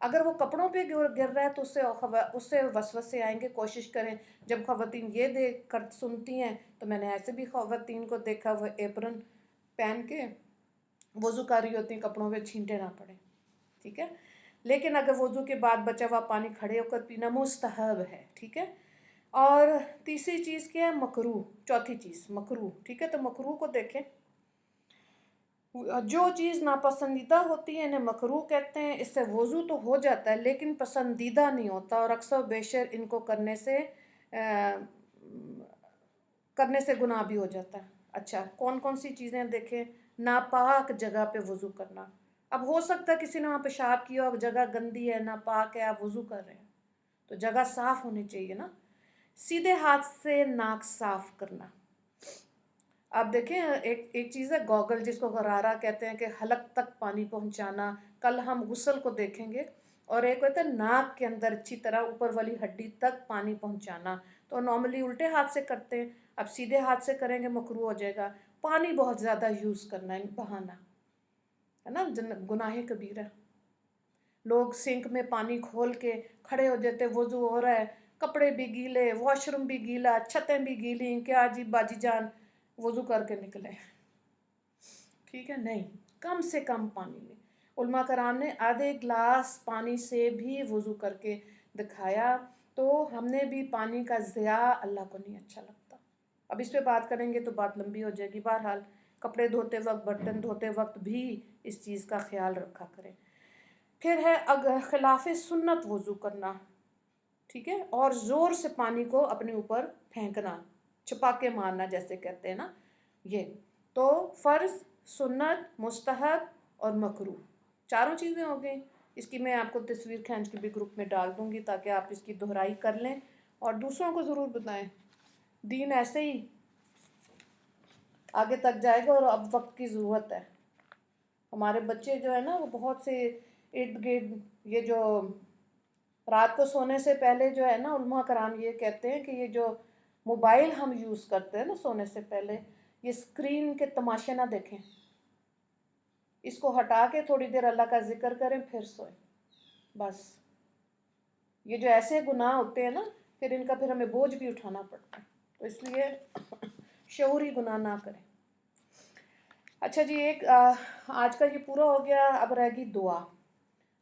اگر وہ کپڑوں پہ گر رہا ہے تو اس سے وسوسے آئیں گے. کوشش کریں جب خواتین یہ دیکھ کر سنتی ہیں، تو میں نے ایسے بھی خواتین کو دیکھا وہ ایپرن پہن کے وضو کر رہی ہوتی ہیں، کپڑوں پہ چھینٹے نہ پڑے. ٹھیک ہے. لیکن اگر وضو کے بعد بچا ہوا پانی کھڑے ہو کر پینا مستحب ہے. ٹھیک ہے. اور تیسری چیز کیا ہے؟ مکروہ. چوتھی چیز مکروہ. ٹھیک ہے. تو مکروہ کو دیکھیں، جو چیز ناپسندیدہ ہوتی ہے انہیں مکروہ کہتے ہیں. اس سے وضو تو ہو جاتا ہے لیکن پسندیدہ نہیں ہوتا، اور اکثر بیشر ان کو کرنے سے گناہ بھی ہو جاتا ہے. اچھا، کون کون سی چیزیں دیکھیں؟ ناپاک جگہ پہ وضو کرنا. اب ہو سکتا ہے کسی نے وہاں پیشاب کیا اور جگہ گندی ہے، ناپاک ہے، آپ وضو کر رہے ہیں تو جگہ صاف ہونی چاہیے نا. سیدھے ہاتھ سے ناک صاف کرنا. آپ دیکھیں ایک چیز ہے گوگل، جس کو غرارہ کہتے ہیں، کہ حلق تک پانی پہنچانا. کل ہم غسل کو دیکھیں گے. اور ایک ہوتا ہے ناک کے اندر اچھی طرح اوپر والی ہڈی تک پانی پہنچانا. تو نارملی الٹے ہاتھ سے کرتے ہیں، اب سیدھے ہاتھ سے کریں گے مکروہ ہو جائے گا. پانی بہت زیادہ یوز کرنا ہے، بہانا ہے نا، گناہ کبیرہ. لوگ سنک میں پانی کھول کے کھڑے ہو جاتے، وضو ہو رہا ہے، کپڑے بھی گیلے، واش روم بھی گیلا، چھتیں بھی گیلی، کیا جی باجی جان وضو کر کے نکلے. ٹھیک ہے. نہیں، کم سے کم پانی میں. علماء کرام نے آدھے گلاس پانی سے بھی وضو کر کے دکھایا. تو ہم نے بھی پانی کا ضیاع اللہ کو نہیں اچھا لگتا. اب اس پہ بات کریں گے تو بات لمبی ہو جائے گی. بہرحال کپڑے دھوتے وقت، برتن دھوتے وقت بھی اس چیز کا خیال رکھا کریں. پھر ہے خلاف سنت وضو کرنا. ٹھیک ہے. اور زور سے پانی کو اپنے اوپر پھینکنا، چھپا کے مارنا جیسے کہتے ہیں نا. یہ تو فرض، سنت، مستحب اور مکروہ، چاروں چیزیں ہو گئیں. اس کی میں آپ کو تصویر کھینچ کے بھی گروپ میں ڈال دوں گی تاکہ آپ اس کی دہرائی کر لیں اور دوسروں کو ضرور بتائیں. دین ایسے ہی آگے تک جائے گا. اور اب وقت کی ضرورت ہے. ہمارے بچے جو ہے نا وہ بہت سے ارد گرد، یہ جو رات کو سونے سے پہلے جو ہے نا، علماء کرام یہ کہتے ہیں کہ یہ جو موبائل ہم یوز کرتے ہیں نا سونے سے پہلے، یہ اسکرین کے تماشے نہ دیکھیں. اس کو ہٹا کے تھوڑی دیر اللہ کا ذکر کریں پھر سوئیں. بس یہ جو ایسے گناہ ہوتے ہیں نا، پھر ہمیں بوجھ بھی اٹھانا پڑتا ہے. تو اس لیے شعوری گناہ نہ کریں. اچھا جی، ایک آج کا یہ پورا ہو گیا. اب رہ گی دعا.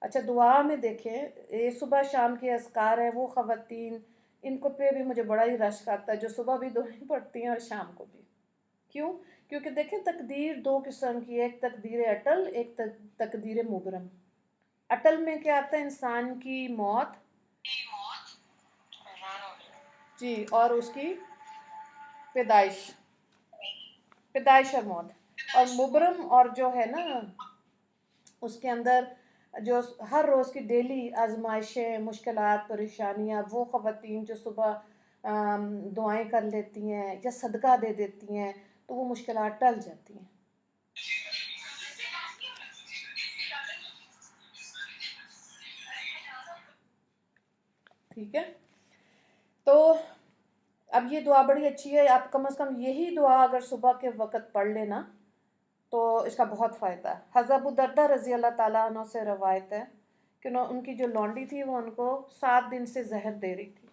اچھا، دعا میں دیکھیں، یہ صبح شام کے اذکار ہیں. وہ خواتین ان کو پہ بھی مجھے بڑا ہی رشک آتا ہے جو صبح بھی دعائیں پڑھتی ہیں اور شام کو بھی. کیوں؟ کیونکہ دیکھیں تقدیر دو قسم کی ہے، ایک تقدیر اٹل، ایک تقدیر مبرم. اٹل میں کیا آتا ہے؟ انسان کی موت جی، اور اس کی پیدائش اور موت. اور مبرم اور جو ہے نا، اس کے اندر جو ہر روز کی ڈیلی آزمائشیں، مشکلات، پریشانیاں. وہ خواتین جو صبح دعائیں کر لیتی ہیں یا صدقہ دے دیتی ہیں تو وہ مشکلات ٹل جاتی ہیں. ٹھیک ہے. تو اب یہ دعا بڑی اچھی ہے. آپ کم از کم یہی دعا اگر صبح کے وقت پڑھ لینا تو اس کا بہت فائدہ ہے. حضرت ابو دردہ رضی اللہ تعالیٰ عنہ سے روایت ہے کہ ان کی جو لونڈی تھی وہ ان کو 7 دن سے زہر دے رہی تھی.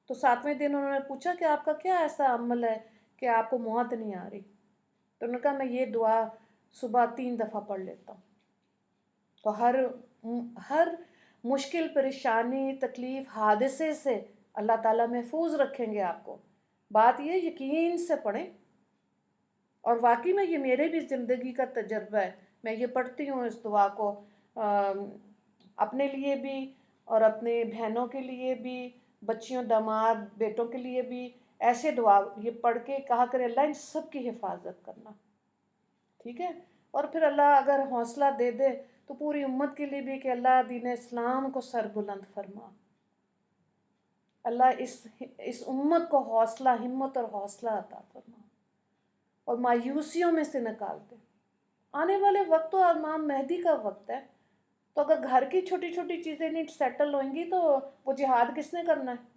تو 7ویں دن انہوں نے پوچھا کہ آپ کا کیا ایسا عمل ہے کہ آپ کو موت نہیں آ رہی؟ تو انہوں نے کہا میں یہ دعا صبح 3 دفعہ پڑھ لیتا ہوں. تو ہر ہر مشکل، پریشانی، تکلیف، حادثے سے اللہ تعالیٰ محفوظ رکھیں گے آپ کو۔ بات یہ یقین سے پڑھیں، اور واقعی میں یہ میرے بھی زندگی کا تجربہ ہے۔ میں یہ پڑھتی ہوں اس دعا کو اپنے لیے بھی، اور اپنے بہنوں کے لیے بھی، بچیوں، داماد، بیٹوں کے لیے بھی۔ ایسے دعا یہ پڑھ کے کہا کرے اللہ ان سب کی حفاظت کرنا، ٹھیک ہے؟ اور پھر اللہ اگر حوصلہ دے دے تو پوری امت کے لیے بھی کہ اللہ دین اسلام کو سربلند فرما، اللہ اس امت کو حوصلہ، ہمت اور حوصلہ عطا فرما، اور مایوسیوں میں سے نکال دے۔ آنے والے وقت تو امام مہدی کا وقت ہے، تو اگر گھر کی چھوٹی چھوٹی چیزیں نہیں سیٹل ہوئیں گی تو وہ جہاد کس نے کرنا ہے؟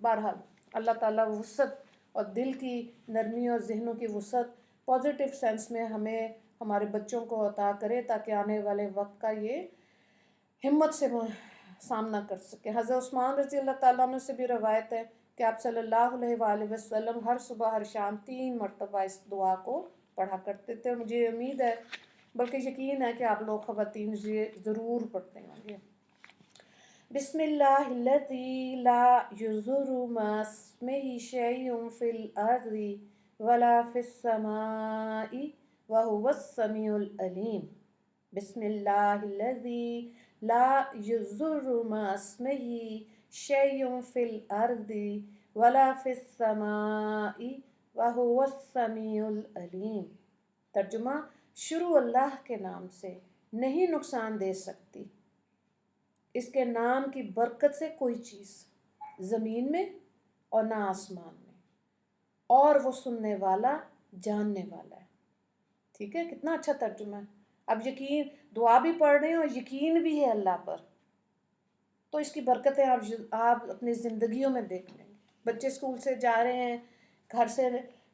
بہرحال اللہ تعالیٰ وسعت اور دل کی نرمی اور ذہنوں کی وسعت پازیٹیو سینس میں ہمیں، ہمارے بچوں کو عطا کرے، تاکہ آنے والے وقت کا یہ ہمت سے سامنا کر سکے۔ حضرت عثمان رضی اللہ تعالیٰ عنہ سے بھی روایت ہے کہ آپ صلی اللہ علیہ وآلہ وسلم ہر صبح ہر شام 3 مرتبہ اس دعا کو پڑھا کرتے تھے، اور مجھے امید ہے، بلکہ یقین ہے کہ آپ لوگ خواتین ضرور پڑھتے ہوں گے۔ بسم اللہ الذی لا یضر مع اسمہ شیء فی الارض ولا فی السماء وہو السمیع العلیم۔ بسم اللہ الذی لا یضر مع اسمہ شیء فی الارض ولا فی السماء وہو السمیع العلیم۔ ترجمہ، شروع اللہ کے نام سے، نہیں نقصان دے سکتی اس کے نام کی برکت سے کوئی چیز، زمین میں اور نہ آسمان میں، اور وہ سننے والا، جاننے والا ہے۔ ٹھیک ہے، کتنا اچھا ترجمہ ہے۔ اب یقین، دعا بھی پڑھ رہے ہیں اور یقین بھی ہے اللہ پر، تو اس کی برکتیں آپ اپنی زندگیوں میں دیکھ لیں گے۔ بچے اسکول سے جا رہے ہیں، گھر سے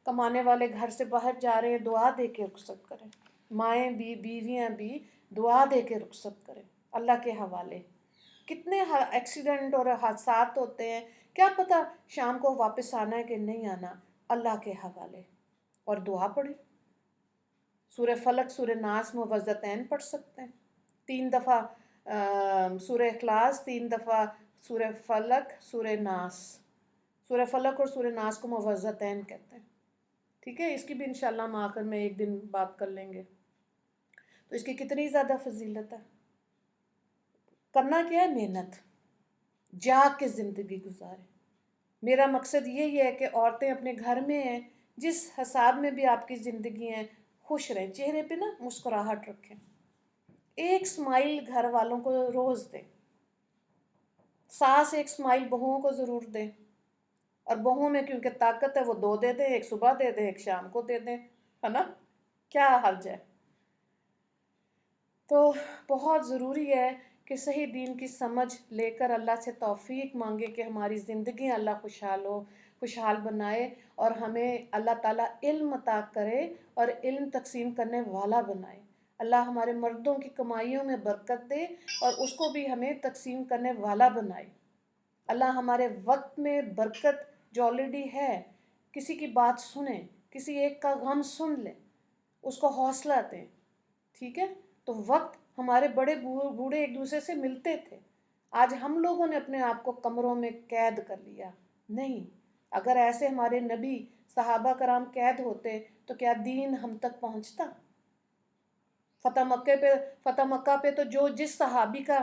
کمانے والے گھر سے باہر جا رہے ہیں، دعا دے کے رخصت کریں۔ مائیں بھی، بیویاں بھی دعا دے کے رخصت کریں اللہ کے حوالے۔ کتنے ایکسیڈنٹ اور حادثات ہوتے ہیں، کیا پتہ شام کو واپس آنا ہے کہ نہیں آنا، اللہ کے حوالے، اور دعا پڑھیں۔ سورہ فلق، سورہ ناس موعظتین پڑھ سکتے ہیں 3 دفعہ، سورہ اخلاص 3 دفعہ، سورہ فلق، سورہ ناس۔ سورہ فلق اور سورہ ناس کو موعظتین کہتے ہیں، ٹھیک ہے؟ اس کی بھی انشاءاللہ ہم آخر میں ایک دن بات کر لیں گے۔ تو اس کی کتنی زیادہ فضیلت ہے۔ کرنا کیا ہے؟ محنت، جاگ کے زندگی گزاریں۔ میرا مقصد یہی ہے کہ عورتیں اپنے گھر میں ہیں، جس حساب میں بھی آپ کی زندگی ہیں، خوش رہیں، چہرے پہ نا مسکراہٹ رکھیں، ایک سمائل گھر والوں کو روز دیں۔ ساس ایک سمائل بہوؤں کو ضرور دیں، اور بہوؤں میں کیونکہ طاقت ہے وہ 2 دے دیں، ایک صبح دے دیں، ایک شام کو دے دیں، ہے نا؟ کیا حرج ہے؟ تو بہت ضروری ہے کہ صحیح دین کی سمجھ لے کر اللہ سے توفیق مانگے کہ ہماری زندگی اللہ خوشحال بنائے، اور ہمیں اللہ تعالیٰ علم عطا کرے اور علم تقسیم کرنے والا بنائے۔ اللہ ہمارے مردوں کی کمائیوں میں برکت دے اور اس کو بھی ہمیں تقسیم کرنے والا بنائے۔ اللہ ہمارے وقت میں برکت جو آلریڈی ہے، کسی کی بات سنیں، کسی ایک کا غم سن لیں، اس کو حوصلہ دیں، ٹھیک ہے؟ تو وقت ہمارے بڑے بوڑھے ایک دوسرے سے ملتے تھے، آج ہم لوگوں نے اپنے آپ کو کمروں میں قید کر لیا۔ نہیں، اگر ایسے ہمارے نبی، صحابہ کرام قید ہوتے تو کیا دین ہم تک پہنچتا؟ فتح مکہ پہ تو جس صحابی کا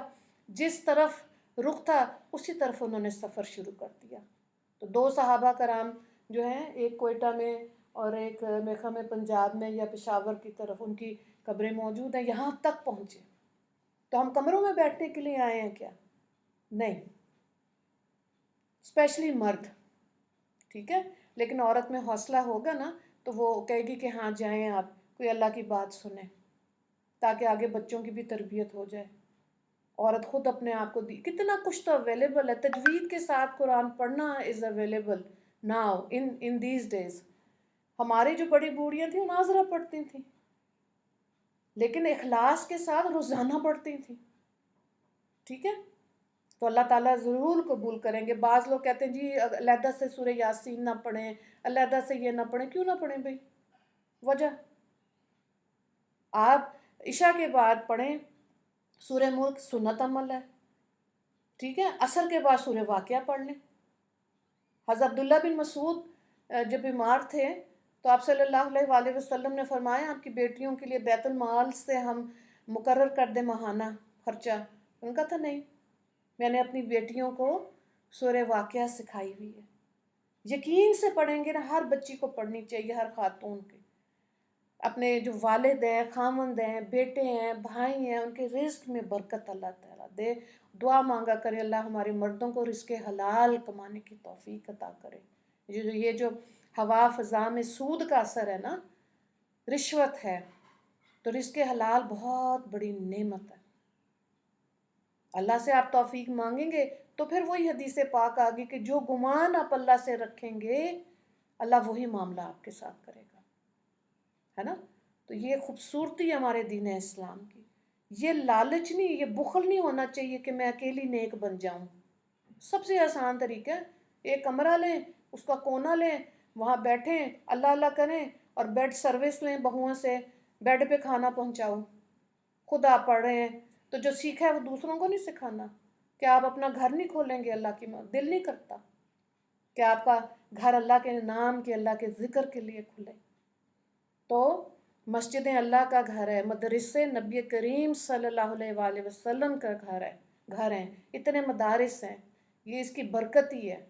جس طرف رخ تھا اسی طرف انہوں نے سفر شروع کر دیا۔ تو 2 صحابہ کرام جو ہیں، ایک کوئٹہ میں اور ایک میرے خیال میں پنجاب میں یا پشاور کی طرف، ان کی قبریں موجود ہیں، یہاں تک پہنچے۔ تو ہم کمروں میں بیٹھنے کے لیے آئے ہیں کیا؟ نہیں، اسپیشلی مرد، ٹھیک ہے؟ لیکن عورت میں حوصلہ ہوگا نا تو وہ کہے گی کہ ہاں جائیں، آپ کوئی اللہ کی بات سنیں، تاکہ آگے بچوں کی بھی تربیت ہو جائے۔ عورت خود اپنے آپ کو کتنا کچھ تو اویلیبل ہے، تجوید کے ساتھ قرآن پڑھنا is available now in these days. ہماری جو بڑی بوڑھیاں تھیں وہ ناظرہ پڑھتی تھیں، لیکن اخلاص کے ساتھ روزانہ پڑھتی تھیں، ٹھیک ہے؟ تو اللہ تعالیٰ ضرور قبول کریں گے۔ بعض لوگ کہتے ہیں جی علیحدہ سے سورہ یاسین نہ پڑھیں، علیحدہ سے یہ نہ پڑھیں، کیوں نہ پڑھیں بھائی؟ وجہ آپ عشاء کے بعد پڑھیں، سورہ ملک سنت عمل ہے، ٹھیک ہے، عصر کے بعد سورہ واقعہ پڑھ لیں۔ حضرت عبداللہ بن مسعود جب بیمار تھے تو آپ صلی اللہ علیہ وآلہ وسلم نے فرمایا آپ کی بیٹیوں کے لیے بیت المال سے ہم مقرر کر دیں ماہانہ خرچہ۔ ان کا تھا نہیں، میں نے اپنی بیٹیوں کو سورہ واقعہ سکھائی ہوئی ہے، یقین سے پڑھیں گے نا، ہر بچی کو پڑھنی چاہیے، ہر خاتون کے۔ اپنے جو والد ہیں، خامند ہیں، بیٹے ہیں، بھائی ہیں، ان کے رزق میں برکت اللہ تعالیٰ دے۔ دعا مانگا کرے اللہ ہمارے مردوں کو رزق حلال کمانے کی توفیق عطا کرے۔ یہ جو ہوا فضا میں سود کا اثر ہے نا، رشوت ہے، تو رزق حلال بہت بڑی نعمت ہے۔ اللہ سے آپ توفیق مانگیں گے تو پھر وہی حدیث پاک آگی کہ جو گمان آپ اللہ سے رکھیں گے اللہ وہی معاملہ آپ کے ساتھ کرے گا، ہے نا۔ تو یہ خوبصورتی ہمارے دین اسلام کی، یہ لالچ نہیں، یہ بخل نہیں ہونا چاہیے کہ میں اکیلی نیک بن جاؤں۔ سب سے آسان طریقہ ہے ایک کمرہ لیں، اس کا کونا لیں، وہاں بیٹھیں، اللہ اللہ کریں، اور بیڈ سروس لیں بہوؤں سے، بیڈ پہ کھانا پہنچاؤ۔ خود آپ پڑھ رہے ہیں تو جو سیکھا ہے وہ دوسروں کو نہیں سکھانا۔ کیا آپ اپنا گھر نہیں کھولیں گے؟ اللہ کی دل نہیں کرتا کہ آپ کا گھر اللہ کے نام کے، اللہ کے ذکر کے لیے کھلے؟ تو مسجدیں اللہ کا گھر ہے، مدرسے نبی کریم صلی اللہ علیہ وآلہ وسلم کا گھر ہیں، اتنے مدارس ہیں، یہ اس کی برکت ہی ہے۔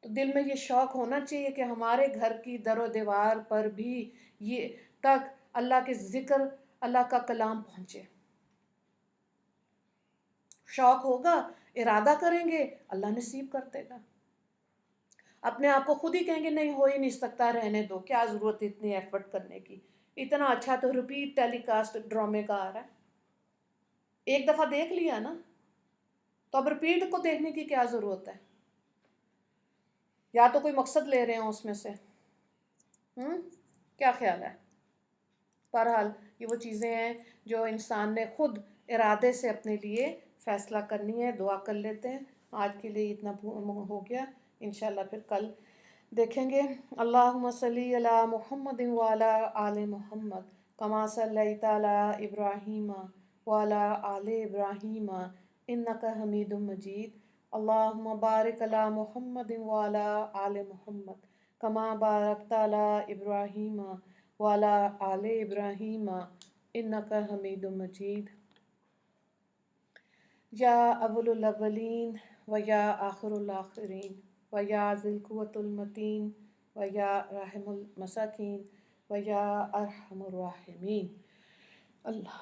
تو دل میں یہ شوق ہونا چاہیے کہ ہمارے گھر کی در و دیوار پر بھی یہ تک اللہ کے ذکر، اللہ کا کلام پہنچے۔ شوق ہوگا، ارادہ کریں گے، اللہ نصیب کر دے گا۔ اپنے آپ کو خود ہی کہیں گے نہیں ہو ہی نہیں سکتا، رہنے دو، کیا ضرورت ہے اتنی ایفرٹ کرنے کی، اتنا اچھا تو ریپیٹ ٹیلی کاسٹ ڈرامے کا آ رہا ہے، ایک دفعہ دیکھ لیا نا، تو اب ریپیٹ کو دیکھنے کی کیا ضرورت ہے؟ یا تو کوئی مقصد لے رہے ہوں اس میں سے، کیا خیال ہے؟ بہرحال یہ وہ چیزیں ہیں جو انسان نے خود ارادے سے اپنے لیے فیصلہ کرنی ہے۔ دعا کر لیتے ہیں، آج کے لیے اتنا ہو گیا، انشاءاللہ پھر کل دیکھیں گے۔ اللہم صلی علی محمد وعلی آل محمد کما صلیت علی ابراہیم وعلی آل ابراہیم انک حمید مجید۔ اللہم بارک علی محمد وعلی آل محمد کما بارکت علی ابراہیم وعلی آل ابراہیم انک حمید مجید۔ یا اول الاولین و یا آخر الآخرین و یا ذی القوة المتین و یا رحم المساکین و یا ارحم الراحمین۔ اللہ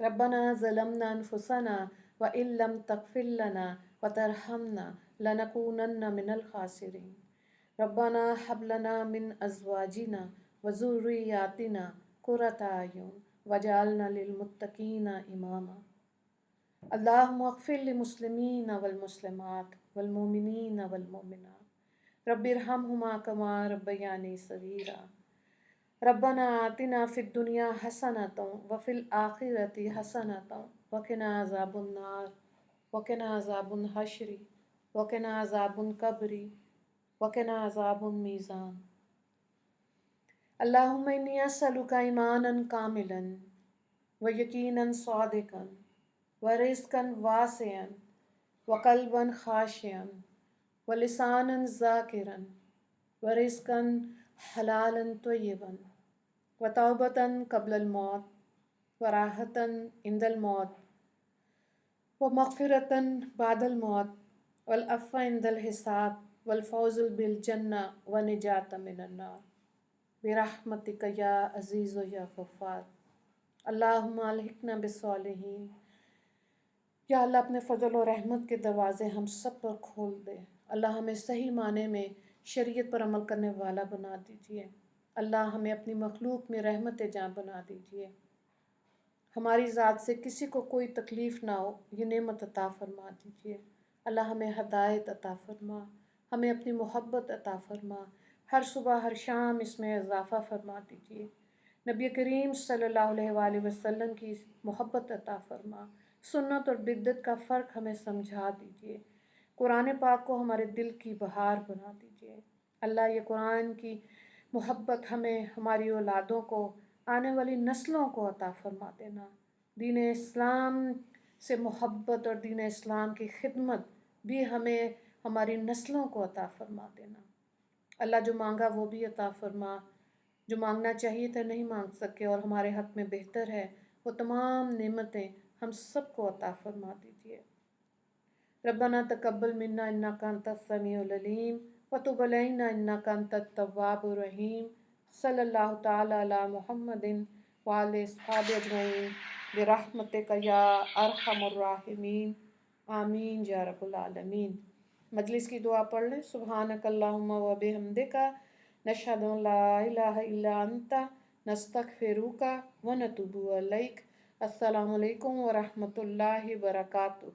ربنا ظلمنا انفسنا وان لم تغفر لنا وترحمنا لنکونن من الخاسرین۔ ربنا هب لنا من ازواجنا وذریاتنا قرۃ اعین واجعلنا للمتقین اماما۔ اللہم اغفر للمسلمین والمسلمات والمؤمنین والمؤمنات رب ارحمہما کما ربیانی صغیرا۔ ربنا آتنا فی الدنیا حسنۃ وفی الآخرۃ حسنۃ وقنا عذاب النار وقنا عذاب الحشر وقنا عذاب القبر وقنا عذاب المیزان۔ اللہم انی اسألک ایمانا کاملا ویقینا صادقا ورزقا واسعا وقلبا خاشعا ولسانا ذاکرا ورزقا حلالا طیبا وتوبة قبل الموت وراحة عند الموت ومغفرة بعد الموت والعفو عند الحساب والفوز بالجنة ونجاة من النار برحمتک یا عزیز یا غفار۔ اللہم الحقنا بالصالحین۔ یا اللہ اپنے فضل و رحمت کے دروازے ہم سب پر کھول دے۔ اللہ ہمیں صحیح معنی میں شریعت پر عمل کرنے والا بنا دیجیے۔ اللہ ہمیں اپنی مخلوق میں رحمت جاں بنا دیجیے۔ ہماری ذات سے کسی کو کوئی تکلیف نہ ہو، یہ نعمت عطا فرما دیجیے۔ اللہ ہمیں ہدایت عطا فرما، ہمیں اپنی محبت عطا فرما، ہر صبح ہر شام اس میں اضافہ فرما دیجیے۔ نبی کریم صلی اللہ علیہ وآلہ وسلم کی محبت عطا فرما، سنت اور بدعت کا فرق ہمیں سمجھا دیجیے۔ قرآن پاک کو ہمارے دل کی بہار بنا دیجیے۔ اللہ یہ قرآن کی محبت ہمیں، ہماری اولادوں کو آنے والی نسلوں کو عطا فرما دینا، دین اسلام سے محبت اور دین اسلام کی خدمت بھی ہمیں ہماری نسلوں کو عطا فرما دینا۔ اللہ جو مانگا وہ بھی عطا فرما، جو مانگنا چاہیے تھا نہیں مانگ سکے اور ہمارے حق میں بہتر ہے، وہ تمام نعمتیں ہم سب کو عطا فرما دیجیے۔ ربنا تقبل منا انک انت السمیع العلیم وتب علینا انک انت التواب الرحیم، صلی اللہ تعالی علی محمد وعلی اصحابہ اجمعین برحمتک یا ارحم الراحمین، آمین یا رب العالمین۔ مجلس کی دعا پڑھ لیں۔ سبحانک اللہم و بحمدک، نشہد ان لا الہ الا انت، نستغفرک و نتوب الیک۔ السلام علیکم ورحمۃ اللہ وبرکاتہ۔